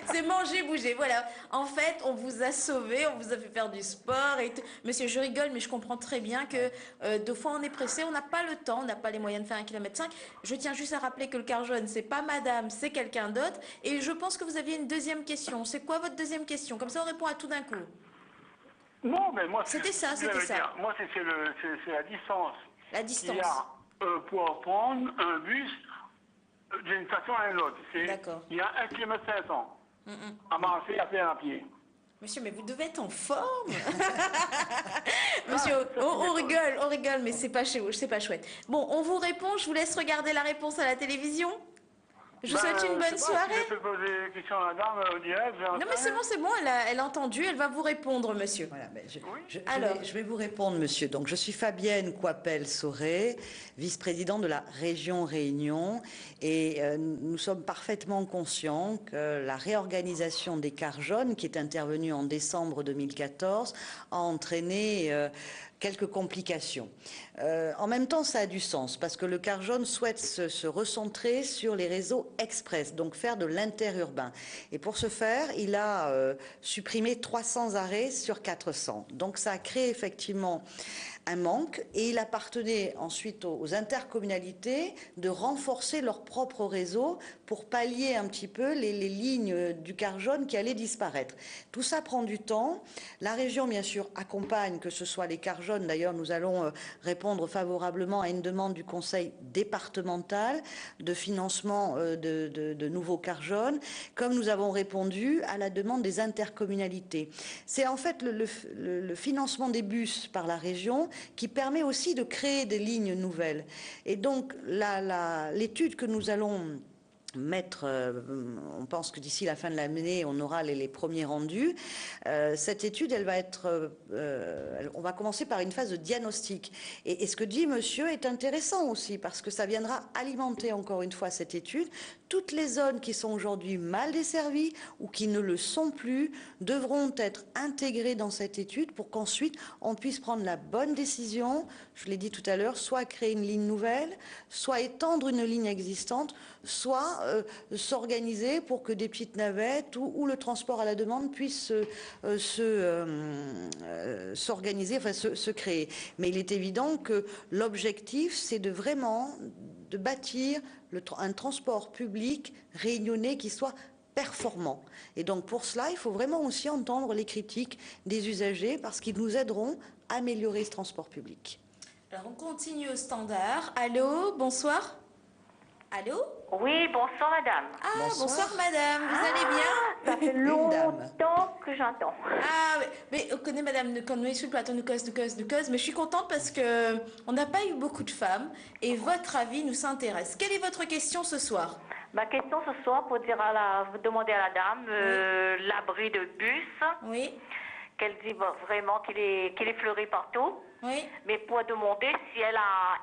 C'est manger-bouger, voilà. En fait, on vous a sauvé, on vous a fait faire du sport et tout. Monsieur, je rigole, mais je comprends très bien que deux fois on est pressé, on n'a pas le temps, on n'a pas les moyens de faire 1,5 km. Je tiens juste à rappeler que le car jaune, c'est pas madame, c'est quelqu'un d'autre. Et je pense que vous aviez une deuxième question. C'est quoi votre deuxième question? Comme ça, on répond à tout d'un coup. Non, mais moi, C'était ça. Moi, c'est la distance. La distance. Il y a, pour prendre un bus d'une station à une autre. D'accord. Il y a 1,5 km à marcher, à faire à pied. Monsieur, mais vous devez être en forme. Monsieur, on rigole, mais c'est pas chouette. Bon, on vous répond, je vous laisse regarder la réponse à la télévision. Je vous souhaite une bonne soirée. Je peux poser des questions à la dame direct. Non, mais c'est bon, elle a entendu, elle va vous répondre, monsieur. voilà, Alors. je vais vous répondre, monsieur. Donc, je suis Fabienne Coipel-Sauré, vice-présidente de la région Réunion, et nous sommes parfaitement conscients que la réorganisation des cars jaunes, qui est intervenue en décembre 2014, a entraîné quelques complications. En même temps, ça a du sens, parce que le car jaune souhaite se recentrer sur les réseaux express, donc faire de l'interurbain. Et pour ce faire, il a supprimé 300 arrêts sur 400. Donc ça a créé effectivement un manque, et il appartenait ensuite aux intercommunalités de renforcer leur propre réseau pour pallier un petit peu les lignes du car jaune qui allaient disparaître. Tout ça prend du temps. La région, bien sûr, accompagne, que ce soit les cars jaunes. D'ailleurs, nous allons répondre favorablement à une demande du Conseil départemental de financement de nouveaux cars jaunes, comme nous avons répondu à la demande des intercommunalités. C'est en fait le financement des bus par la région qui permet aussi de créer des lignes nouvelles. Et donc, l'étude que nous allons mettre, on pense que d'ici la fin de l'année, on aura les premiers rendus. Cette étude, elle va être, on va commencer par une phase de diagnostic. Et ce que dit monsieur est intéressant aussi, parce que ça viendra alimenter encore une fois cette étude. Toutes les zones qui sont aujourd'hui mal desservies ou qui ne le sont plus devront être intégrées dans cette étude pour qu'ensuite on puisse prendre la bonne décision, je l'ai dit tout à l'heure, soit créer une ligne nouvelle, soit étendre une ligne existante, soit s'organiser pour que des petites navettes ou le transport à la demande puisse s'organiser, enfin se créer. Mais il est évident que l'objectif, c'est de vraiment de bâtir un transport public réunionnais qui soit performant. Et donc pour cela, il faut vraiment aussi entendre les critiques des usagers parce qu'ils nous aideront à améliorer ce transport public. Alors on continue au standard. Allô, bonsoir. Allô? Oui, bonsoir madame. Ah, bonsoir madame, vous allez bien? Ça fait longtemps que j'entends. Ah, mais on connaît madame, quand nous sur le plateau, nous cause, mais je suis contente parce que on n'a pas eu beaucoup de femmes et votre avis nous intéresse. Quelle est votre question ce soir? Ma question ce soir, pour dire demander à la dame l'abri de bus. Oui. Qu'elle dit vraiment qu'il est fleuri partout. Oui. Mais pour demander si elle a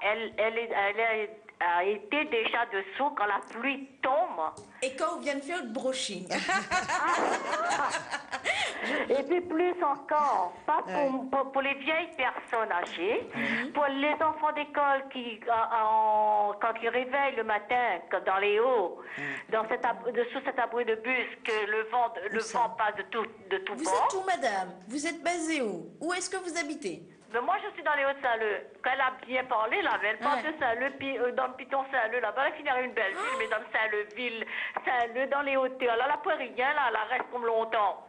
été déjà dessous quand la pluie tombe. Et quand on vient de faire le brushing. Et puis plus encore, pas pour les vieilles personnes âgées, pour les enfants d'école qui, quand ils réveillent le matin, dans les hauts, sous cet abri de bus, que le vent passe de tout Vous bord. êtes où madame? Vous êtes basée où? Où est-ce que vous habitez? Mais moi, je suis dans les Hauts-de-Salleux. Quand elle a bien parlé, là, elle parle de Salleux, puis dans le Piton-Salleux, là-bas, elle finirait une belle ville, mais dans le Salleux, dans les Hauteurs, là, la peut rien, là, elle reste comme longtemps.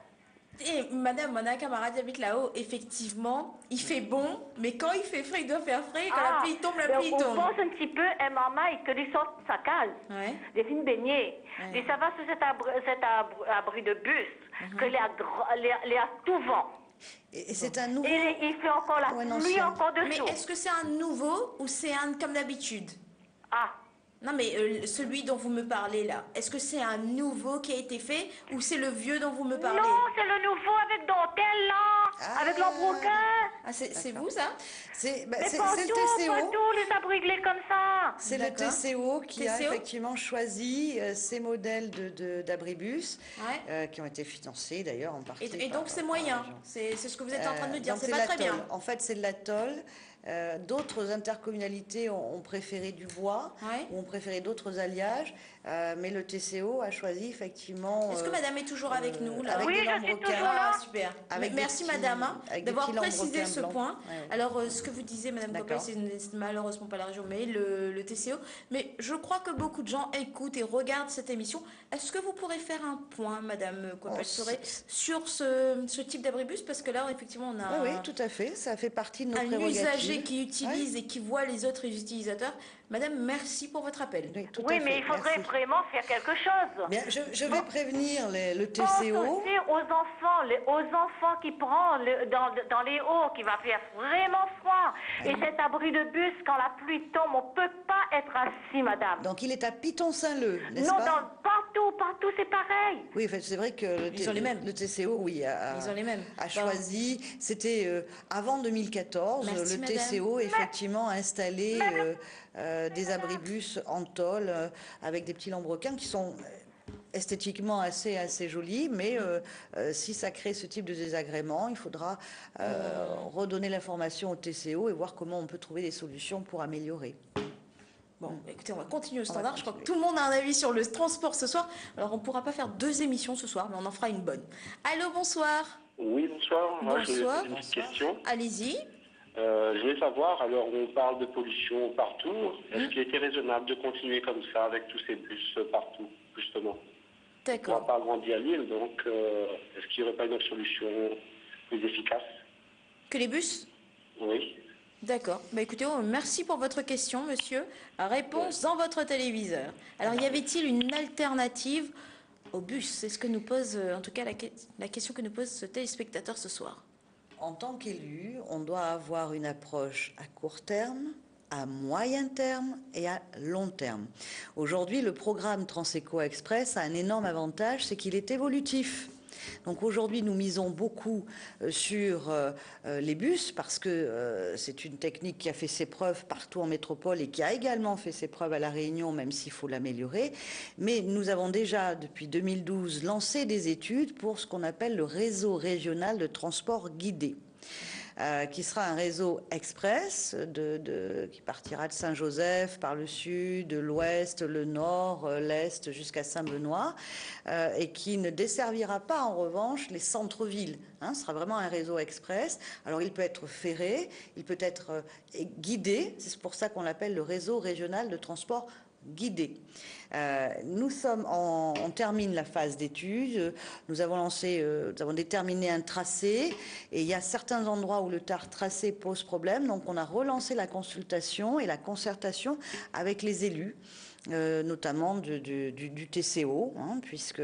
Et madame, mon camarade habite là-haut, effectivement, il fait bon, mais quand il fait frais, il doit faire frais, et quand la pluie tombe, la pluie tombe. On pense un petit peu, et maman, que lui sort sa cale, des filles baignées. Et ça va sur cet abri de bus, que les a tout vent. Et c'est un nouveau... Et il fait encore la pluie encore dessous. Mais est-ce que c'est un nouveau ou c'est un comme d'habitude? Ah. Non mais celui dont vous me parlez là, est-ce que c'est un nouveau qui a été fait ou c'est le vieux dont vous me parlez? Non, c'est le nouveau avec dentelle là, avec l'embroquin. Ah, c'est vous ça? C'est le TCO. Pas tout, les abriglés comme ça. C'est le TCO qui a effectivement choisi ces modèles d'abribus qui ont été financés d'ailleurs en partie. Et donc c'est moyen, c'est ce que vous êtes en train de me dire, c'est pas très bien. En fait c'est de l'atoll. D'autres intercommunalités ont préféré du bois ou ont préféré d'autres alliages, mais le TCO a choisi effectivement... Est-ce que madame est toujours avec nous là? Oui, je suis toujours là. Ah, super. Merci madame d'avoir précisé ce point. Alors ce que vous disiez madame Coppel, c'est malheureusement pas la région, mais le TCO. Mais je crois que beaucoup de gens écoutent et regardent cette émission. Est-ce que vous pourrez faire un point madame Coppel sur ce type d'abribus? Parce que là effectivement on a... Oui, tout à fait, ça fait partie de nos prérogatives. Un usager qui utilise et qui voit les autres utilisateurs. Madame, merci pour votre appel. Oui, mais il faudrait vraiment faire quelque chose. Bien, je vais prévenir le TCO. Pense aussi aux enfants qui prennent dans les hauts, qui va faire vraiment froid. Et cet abri de bus, quand la pluie tombe, on ne peut pas être assis, madame. Donc il est à Piton-Saint-Leu, n'est-ce pas? Non, partout c'est pareil. Oui, c'est vrai que le TCO, oui, a choisi, c'était avant 2014, merci, le TCO effectivement a installé des abribus en tôle avec des petits lambrequins qui sont esthétiquement assez jolis, mais si ça crée ce type de désagrément, il faudra redonner l'information au TCO et voir comment on peut trouver des solutions pour améliorer. Bon, écoutez, on va continuer au standard. Je crois que tout le monde a un avis sur le transport ce soir. Alors, on ne pourra pas faire 2 émissions ce soir, mais on en fera une bonne. Allô, bonsoir. Oui, bonsoir. Moi, j'ai une petite question. Allez-y. Je voulais savoir, alors on parle de pollution partout. Est-ce qu'il était raisonnable de continuer comme ça avec tous ces bus partout? justement. D'accord. On n'a pas grandi à Lille, donc est-ce qu'il n'y aurait pas une autre solution plus efficace? Que les bus? Oui. D'accord. Bah, écoutez, merci pour votre question, monsieur. Réponse dans votre téléviseur. Alors, y avait-il une alternative au bus? C'est ce que nous pose, en tout cas, la question que nous pose ce téléspectateur ce soir. En tant qu'élu, on doit avoir une approche à court terme, à moyen terme et à long terme. Aujourd'hui, le programme Transeco Express a un énorme avantage, c'est qu'il est évolutif. Donc aujourd'hui, nous misons beaucoup sur les bus parce que c'est une technique qui a fait ses preuves partout en métropole et qui a également fait ses preuves à La Réunion, même s'il faut l'améliorer. Mais nous avons déjà, depuis 2012, lancé des études pour ce qu'on appelle le réseau régional de transport guidé. Qui sera un réseau express qui partira de Saint-Joseph par le sud, l'ouest, le nord, l'est jusqu'à Saint-Benoît et qui ne desservira pas en revanche les centres-villes. Ce sera vraiment un réseau express. Alors il peut être ferré, il peut être guidé, c'est pour ça qu'on l'appelle le réseau régional de transport guidé. On termine la phase d'études. Nous avons déterminé un tracé et il y a certains endroits où le tracé pose problème. Donc on a relancé la consultation et la concertation avec les élus. Notamment du TCO, puisque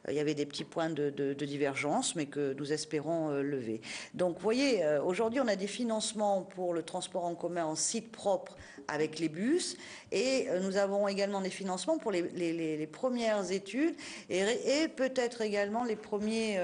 il y avait des petits points de divergence, mais que nous espérons lever. Donc, vous voyez, aujourd'hui, on a des financements pour le transport en commun en site propre avec les bus, et nous avons également des financements pour les premières études et peut-être également les premiers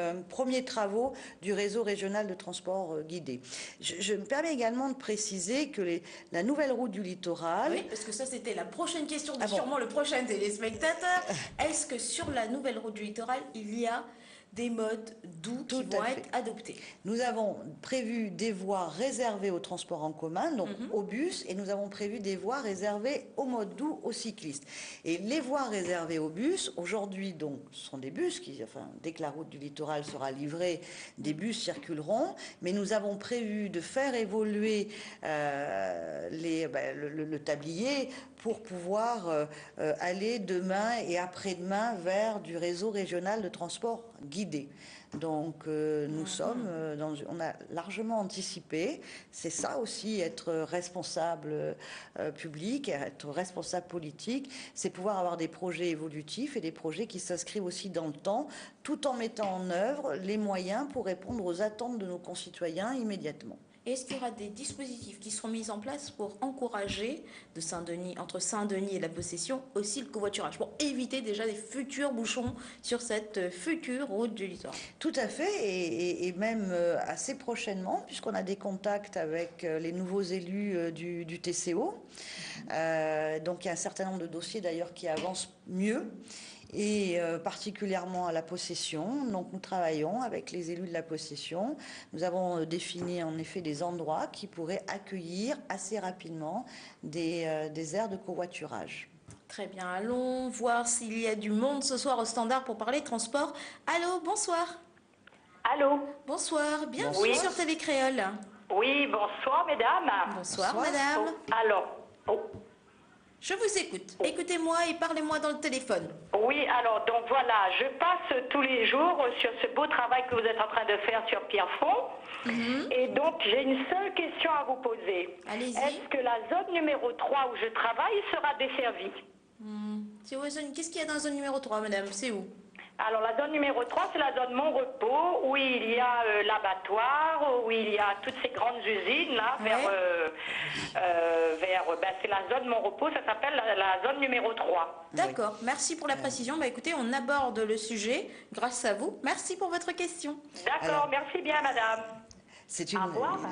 travaux du réseau régional de transport guidé. Je me permets également de préciser que la nouvelle route du littoral... Oui, parce que ça, c'était la prochaine question de sûrement le prochain téléspectateur. Est-ce que sur la nouvelle route du littoral, il y a des modes doux qui vont être adoptés? Nous avons prévu des voies réservées au transport en commun, donc aux bus, et nous avons prévu des voies réservées aux modes doux aux cyclistes. Et les voies réservées aux bus, aujourd'hui, donc, ce sont des bus qui, dès que la route du littoral sera livrée, des bus circuleront, mais nous avons prévu de faire évoluer le tablier pour pouvoir aller demain et après-demain vers du réseau régional de transport guidé. Donc on a largement anticipé. C'est ça aussi, être responsable public, être responsable politique, c'est pouvoir avoir des projets évolutifs et des projets qui s'inscrivent aussi dans le temps, tout en mettant en œuvre les moyens pour répondre aux attentes de nos concitoyens immédiatement. Est-ce qu'il y aura des dispositifs qui seront mis en place pour encourager entre Saint-Denis et la Possession aussi le covoiturage, pour éviter déjà des futurs bouchons sur cette future route du littoral? Tout à fait, et même assez prochainement, puisqu'on a des contacts avec les nouveaux élus du TCO. Donc il y a un certain nombre de dossiers d'ailleurs qui avancent mieux. Et particulièrement à la Possession. Donc nous travaillons avec les élus de la Possession. Nous avons défini en effet des endroits qui pourraient accueillir assez rapidement des aires de covoiturage. Très bien, allons voir s'il y a du monde ce soir au standard pour parler transport. Allô, bonsoir. Allô. Bonsoir, bienvenue sur Télé Créole. Oui, bonsoir mesdames. Bonsoir madame. Alors, je vous écoute. Écoutez-moi et parlez-moi dans le téléphone. Oui, alors, donc voilà, je passe tous les jours sur ce beau travail que vous êtes en train de faire sur Pierrefonds. Et donc, j'ai une seule question à vous poser. Allez-y. Est-ce que la zone numéro 3 où je travaille sera desservie? Qu'est-ce qu'il y a dans la zone numéro 3, madame? C'est où? Alors, la zone numéro 3, c'est la zone Mon-Repos, où il y a l'abattoir, où il y a toutes ces grandes usines, là, c'est la zone Mon-Repos, ça s'appelle la zone numéro 3. D'accord, merci pour la précision. Écoutez, on aborde le sujet grâce à vous. Merci pour votre question. D'accord, merci bien, madame.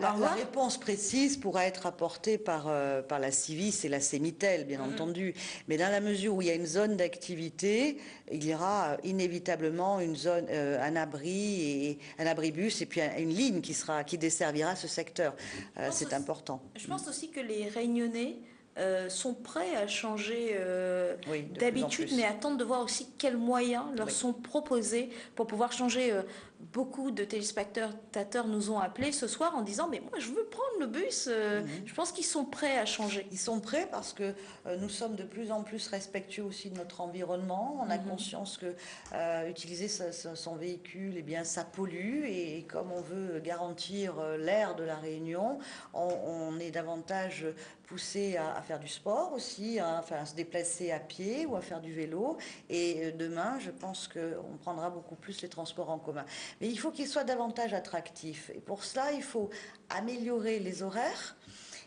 La réponse précise pourra être apportée par la Civis et la Sémitel, bien entendu. Mais dans la mesure où il y a une zone d'activité, il y aura inévitablement une zone, un abribus et puis une ligne qui desservira ce secteur. C'est important. Je pense aussi que les Réunionnais sont prêts à changer d'habitude, mais attendent de voir aussi quels moyens leur sont proposés pour pouvoir changer beaucoup de téléspectateurs nous ont appelés ce soir en disant « Mais moi, je veux prendre le bus. Je pense qu'ils sont prêts à changer. Ils sont prêts parce que nous sommes de plus en plus respectueux aussi de notre environnement. On a conscience que utiliser son véhicule, eh bien, ça pollue. Et comme on veut garantir l'air de la Réunion, on est davantage poussé à faire du sport aussi, à se déplacer à pied ou à faire du vélo. Et demain, je pense qu'on prendra beaucoup plus les transports en commun. Mais il faut qu'ils soient davantage attractifs. Et pour cela, il faut améliorer les horaires.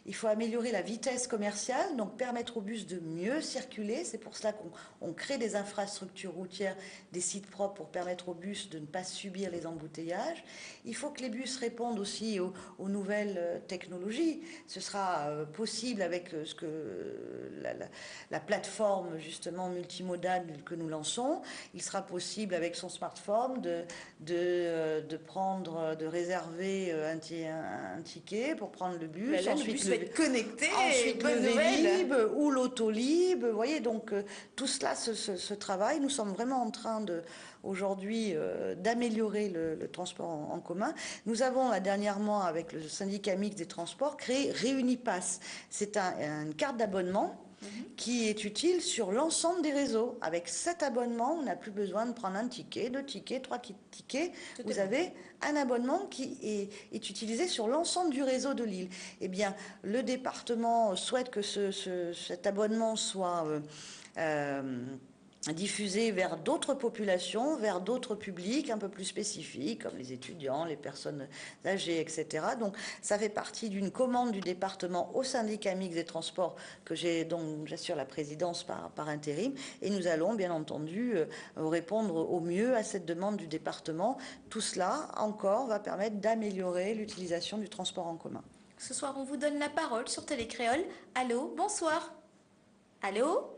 Il faut améliorer la vitesse commerciale, donc permettre aux bus de mieux circuler. C'est pour cela qu'on crée des infrastructures routières, des sites propres pour permettre aux bus de ne pas subir les embouteillages. Il faut que les bus répondent aussi aux nouvelles technologies. Ce sera possible avec la plateforme justement multimodale que nous lançons. Il sera possible avec son smartphone de réserver un ticket pour prendre le bus. Ensuite, être connecté, ensuite le Vélib ou l'Autolib. Vous voyez, donc tout cela se travaille. Nous sommes vraiment en train aujourd'hui d'améliorer le transport en commun. Nous avons dernièrement, avec le syndicat mixte des transports, créé Réunipass. C'est une carte d'abonnement qui est utile sur l'ensemble des réseaux. Avec cet abonnement, on n'a plus besoin de prendre un ticket, 2 tickets, 3 tickets. Vous avez un abonnement qui est utilisé sur l'ensemble du réseau de l'île. Eh bien, le département souhaite que cet abonnement soit diffusé vers d'autres populations, vers d'autres publics un peu plus spécifiques, comme les étudiants, les personnes âgées, etc. Donc, ça fait partie d'une commande du département au syndicat mixte des transports dont j'assure la présidence par intérim. Et nous allons, bien entendu, répondre au mieux à cette demande du département. Tout cela, encore, va permettre d'améliorer l'utilisation du transport en commun. Ce soir, on vous donne la parole sur Télécréole. Allô, bonsoir. Allô?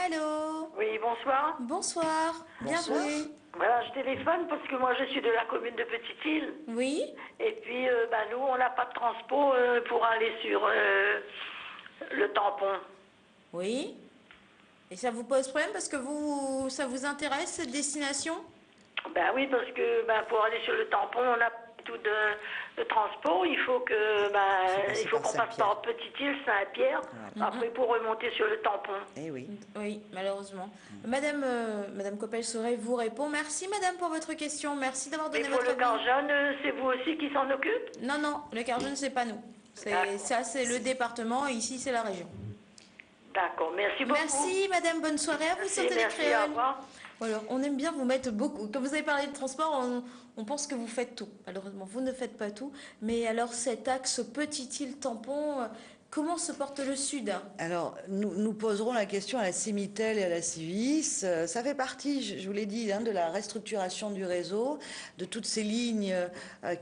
Allô? Oui, bonsoir. Bonsoir. Bienvenue. Voilà, je téléphone parce que moi je suis de la commune de Petite-Île. Oui. Et puis nous, on n'a pas de transport pour aller sur le tampon. Oui. Et ça vous pose problème parce que ça vous intéresse cette destination? Ben oui, parce que pour aller sur le tampon, on a tout de transport. Il faut qu'on passe par Petite-Île, Saint-Pierre, après pour remonter sur le tampon. Eh oui. Oui, malheureusement. Madame Coppel-Sauret vous répond. Merci madame pour votre question. Merci d'avoir donné votre avis. Et pour le quart jaune, c'est vous aussi qui s'en occupe? Non, le quart jaune, c'est pas nous. Ça, c'est le département et ici, c'est la région. D'accord, merci beaucoup. Merci madame, bonne soirée à vous sur Télécréole. Au revoir. Alors, on aime bien vous mettre beaucoup. Quand vous avez parlé de transport, on pense que vous faites tout. Malheureusement, vous ne faites pas tout. Mais alors, cet axe Petite-Île-Tampon, comment se porte le Sud? Alors, nous poserons la question à la CIMITEL et à la Civis. Ça fait partie, je vous l'ai dit, de la restructuration du réseau, de toutes ces lignes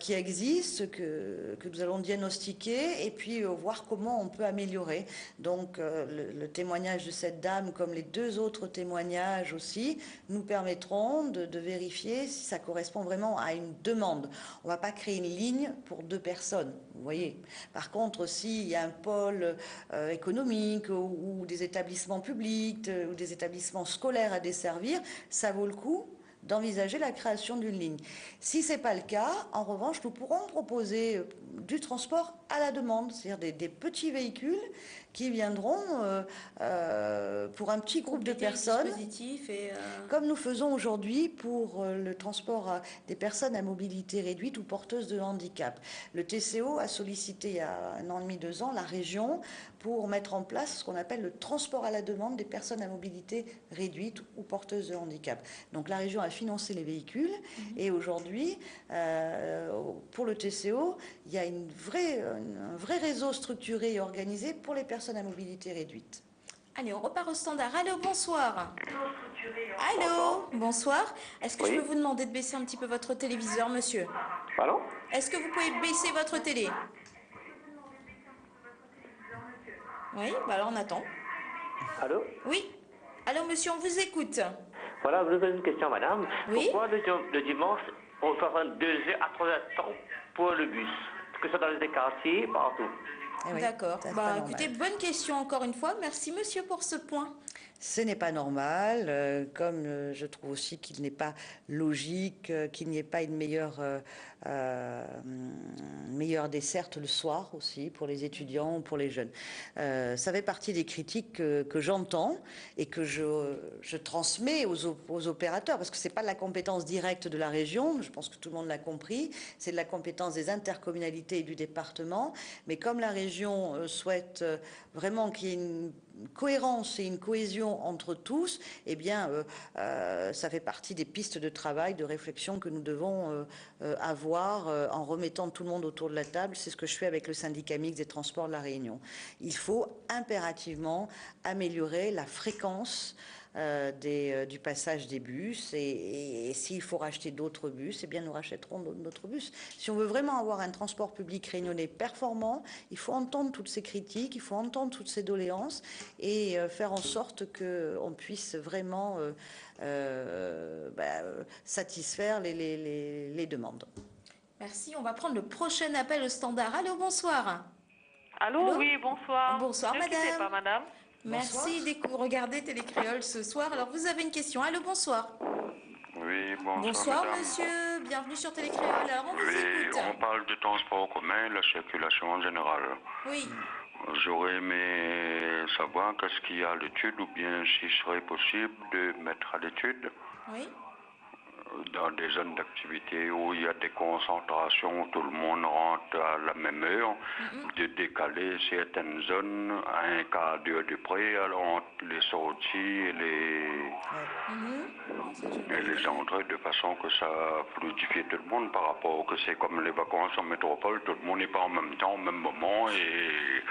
qui existent, que nous allons diagnostiquer, et puis voir comment on peut améliorer. Donc, le témoignage de cette dame, comme les 2 autres témoignages aussi, nous permettront de vérifier si ça correspond vraiment à une demande. On ne va pas créer une ligne pour 2 personnes, vous voyez. Par contre, s'il y a un pôle économique ou des établissements publics ou des établissements scolaires à desservir, ça vaut le coup d'envisager la création d'une ligne. Si ce n'est pas le cas, en revanche, nous pourrons proposer du transport à la demande, c'est-à-dire des petits véhicules qui viendront pour un petit groupe de personnes, comme nous faisons aujourd'hui pour le transport des personnes à mobilité réduite ou porteuses de handicap. Le TCO a sollicité il y a 1 an et demi, 2 ans, la région pour mettre en place ce qu'on appelle le transport à la demande des personnes à mobilité réduite ou porteuses de handicap. Donc la région a financé les véhicules et aujourd'hui, pour le TCO, il y a un vrai réseau structuré et organisé pour les personnes à mobilité réduite. Allez, on repart au standard. Allô, bonsoir. Allô, bonsoir. Est-ce que je peux vous demander de baisser un petit peu votre téléviseur, monsieur? Allô? Est-ce que vous pouvez baisser votre télé? Oui, alors on attend. Allô? Oui. Allô, monsieur, on vous écoute. Voilà, vous avez une question, madame. Oui. Pourquoi le dimanche, on fait 2 heures à 3 heures de temps pour le bus? Que ce soit dans les quartiers, partout. Eh oui, d'accord. écoutez, bonne question encore une fois. Merci, monsieur, pour ce point. Ce n'est pas normal, comme je trouve aussi qu'il n'est pas logique qu'il n'y ait pas une meilleure desserte le soir aussi pour les étudiants ou pour les jeunes. Ça fait partie des critiques que j'entends et que je transmets aux opérateurs, parce que ce n'est pas de la compétence directe de la région, je pense que tout le monde l'a compris, c'est de la compétence des intercommunalités et du département, mais comme la région souhaite vraiment qu'il y ait une cohérence et une cohésion entre tous, eh bien, ça fait partie des pistes de travail, de réflexion que nous devons avoir en remettant tout le monde autour de la table. C'est ce que je fais avec le syndicat mixte des transports de la Réunion. Il faut impérativement améliorer la fréquence du passage des bus et s'il faut racheter d'autres bus, eh bien nous rachèterons d'autres bus. Si on veut vraiment avoir un transport public réunionnais performant, il faut entendre toutes ces critiques, il faut entendre toutes ces doléances et faire en sorte qu'on puisse vraiment satisfaire les demandes. Merci, on va prendre le prochain appel au standard. Allô, bonsoir. Allô, oui, bonsoir. Bonsoir, madame. Pas, madame. Merci de regarder Télécréole ce soir. Alors, vous avez une question. Allô, bonsoir. Oui, bonsoir, bonsoir madame. Monsieur. Bienvenue sur Télécréole. Alors, on vous écoute. On parle de transport en commun, la circulation en général. Oui. J'aurais aimé savoir qu'est-ce qu'il y a à l'étude, ou bien s'il serait possible de mettre à l'étude. Oui. Dans des zones d'activité où il y a des concentrations, où tout le monde rentre à la même heure, de décaler certaines zones à un quart d'heure de près, alors entre les sorties et les entrées, de façon que ça fluidifie tout le monde par rapport que c'est comme les vacances en métropole, tout le monde n'est pas en même temps, au même moment et...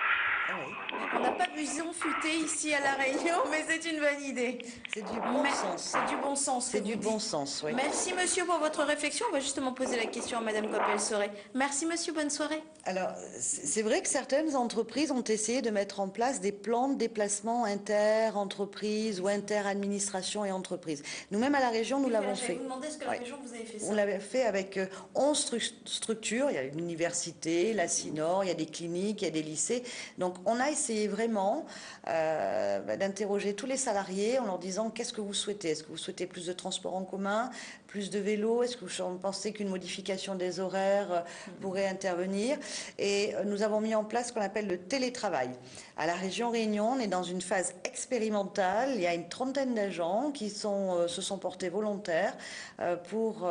On n'a pas vision futée ici à La Réunion, mais c'est une bonne idée. C'est du bon sens. C'est du bon sens. C'est du bon sens, oui. Merci monsieur pour votre réflexion. On va justement poser la question à madame Coppel-Soré. Merci monsieur, bonne soirée. Alors, c'est vrai que certaines entreprises ont essayé de mettre en place des plans de déplacement inter-entreprises ou inter-administration et entreprises. Nous-mêmes à la région, nous l'avons fait. Je vais vous demander ce que la région vous avez fait ça. On l'avait fait avec 11 structures. Il y a l'université, la CINOR, il y a des cliniques, il y a des lycées. Donc, on a essayé vraiment d'interroger tous les salariés en leur disant qu'est-ce que vous souhaitez. Est-ce que vous souhaitez plus de transport en commun, plus de vélos? Est-ce que vous pensez qu'une modification des horaires pourrait intervenir? Et nous avons mis en place ce qu'on appelle le télétravail. À la région Réunion, on est dans une phase expérimentale. Il y a une trentaine d'agents qui se sont portés volontaires pour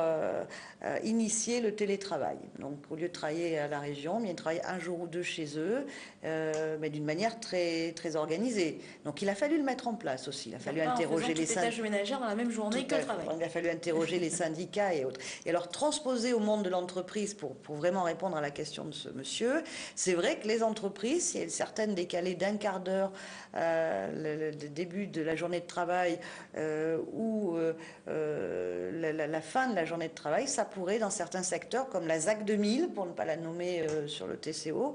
initier le télétravail. Donc, au lieu de travailler à la région, ils travaillent un jour ou deux chez eux, mais d'une manière très, très organisée. Donc, il a fallu le mettre en place aussi. Il a fallu interroger les syndicats. Tâches ménagères dans la même journée que le travail. Il a fallu interroger les syndicats et autres. Et alors, transposer au monde de l'entreprise pour vraiment répondre à la question de ce monsieur, c'est vrai que les entreprises, si certaines décalées d'un quart d'heure le début de la journée de travail ou la fin de la journée de travail, ça pourrait, dans certains secteurs, comme la ZAC 2000, pour ne pas la nommer sur le TCO,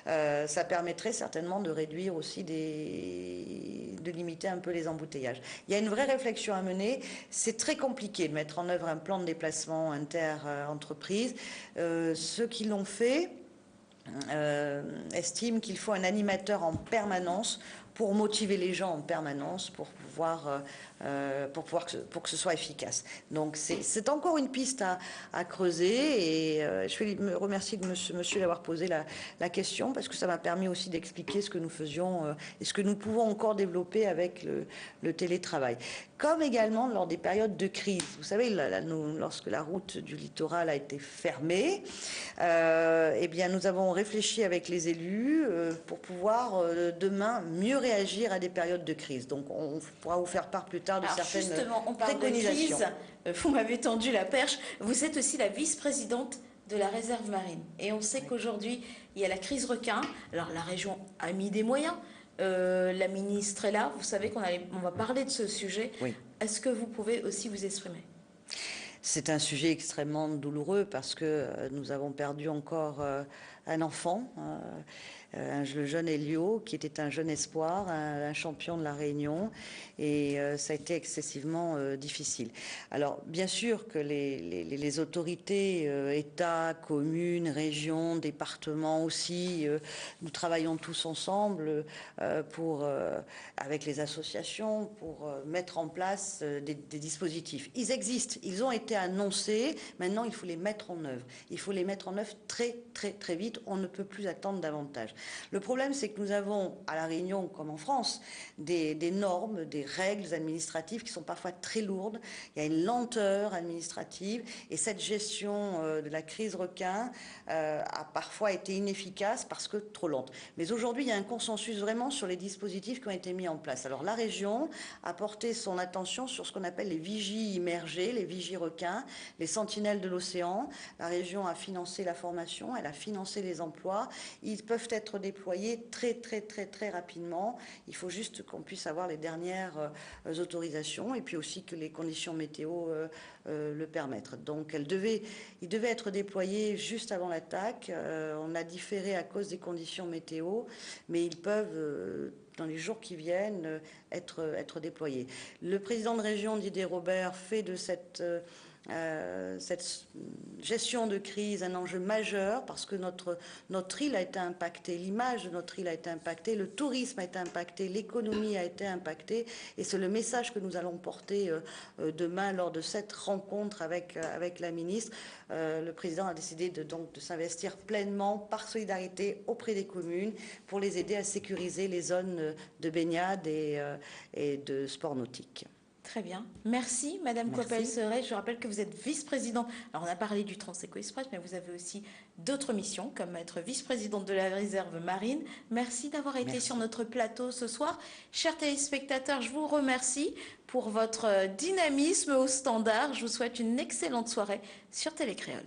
ça permettrait certainement de réduire aussi de limiter un peu les embouteillages. Il y a une vraie réflexion à mener. C'est très compliqué de mettre en œuvre un plan de déplacement inter-entreprise. Ceux qui l'ont fait estiment qu'il faut un animateur en permanence pour motiver les gens en permanence, pour que ce soit efficace. Donc c'est encore une piste à creuser et je me remercie de monsieur d'avoir posé la question parce que ça m'a permis aussi d'expliquer ce que nous faisions et ce que nous pouvons encore développer avec le télétravail. Comme également lors des périodes de crise. Vous savez, lorsque la route du littoral a été fermée, eh bien, nous avons réfléchi avec les élus pour pouvoir demain mieux réagir à des périodes de crise. Donc, on pourra vous faire part plus tard de certaines justement, on parle de crise. Vous m'avez tendu la perche. Vous êtes aussi la vice-présidente de la réserve marine. Et on sait qu'aujourd'hui, il y a la crise requin. Alors, la région a mis des moyens. La ministre est là. Vous savez qu'on va parler de ce sujet. Oui. Est-ce que vous pouvez aussi vous exprimer? C'est un sujet extrêmement douloureux parce que nous avons perdu encore un enfant, le jeune Elio, qui était un jeune espoir, un champion de la Réunion, et ça a été excessivement difficile. Alors, bien sûr que les autorités, État, communes, régions, départements aussi, nous travaillons tous ensemble avec les associations pour mettre en place des dispositifs. Ils existent, ils ont été annoncés, maintenant il faut les mettre en œuvre. Il faut les mettre en œuvre très très très vite, on ne peut plus attendre davantage. Le problème, c'est que nous avons, à La Réunion comme en France, des normes, des règles administratives qui sont parfois très lourdes. Il y a une lenteur administrative et cette gestion de la crise requin a parfois été inefficace parce que trop lente. Mais aujourd'hui, il y a un consensus vraiment sur les dispositifs qui ont été mis en place. Alors la région a porté son attention sur ce qu'on appelle les vigies immergées, les vigies requins, les sentinelles de l'océan. La région a financé la formation, elle a financé les emplois. Ils peuvent être déployés très très très très rapidement. Il faut juste qu'on puisse avoir les dernières autorisations et puis aussi que les conditions météo le permettent. Donc il devait être déployé juste avant l'attaque. On a différé à cause des conditions météo, mais ils peuvent dans les jours qui viennent être déployés. Le président de région Didier Robert fait de cette gestion de crise un enjeu majeur parce que notre île a été impactée, l'image de notre île a été impactée, le tourisme a été impacté, l'économie a été impactée et c'est le message que nous allons porter demain lors de cette rencontre avec la ministre. Le président a décidé de s'investir pleinement par solidarité auprès des communes pour les aider à sécuriser les zones de baignade et de sport nautique. Très bien. Merci, Madame Coppel-Serret. Je rappelle que vous êtes vice-présidente. Alors, on a parlé du Transeco Express, mais vous avez aussi d'autres missions, comme être vice-présidente de la réserve marine. Merci d'avoir été sur notre plateau ce soir. Chers téléspectateurs, je vous remercie pour votre dynamisme au standard. Je vous souhaite une excellente soirée sur Télé Créole.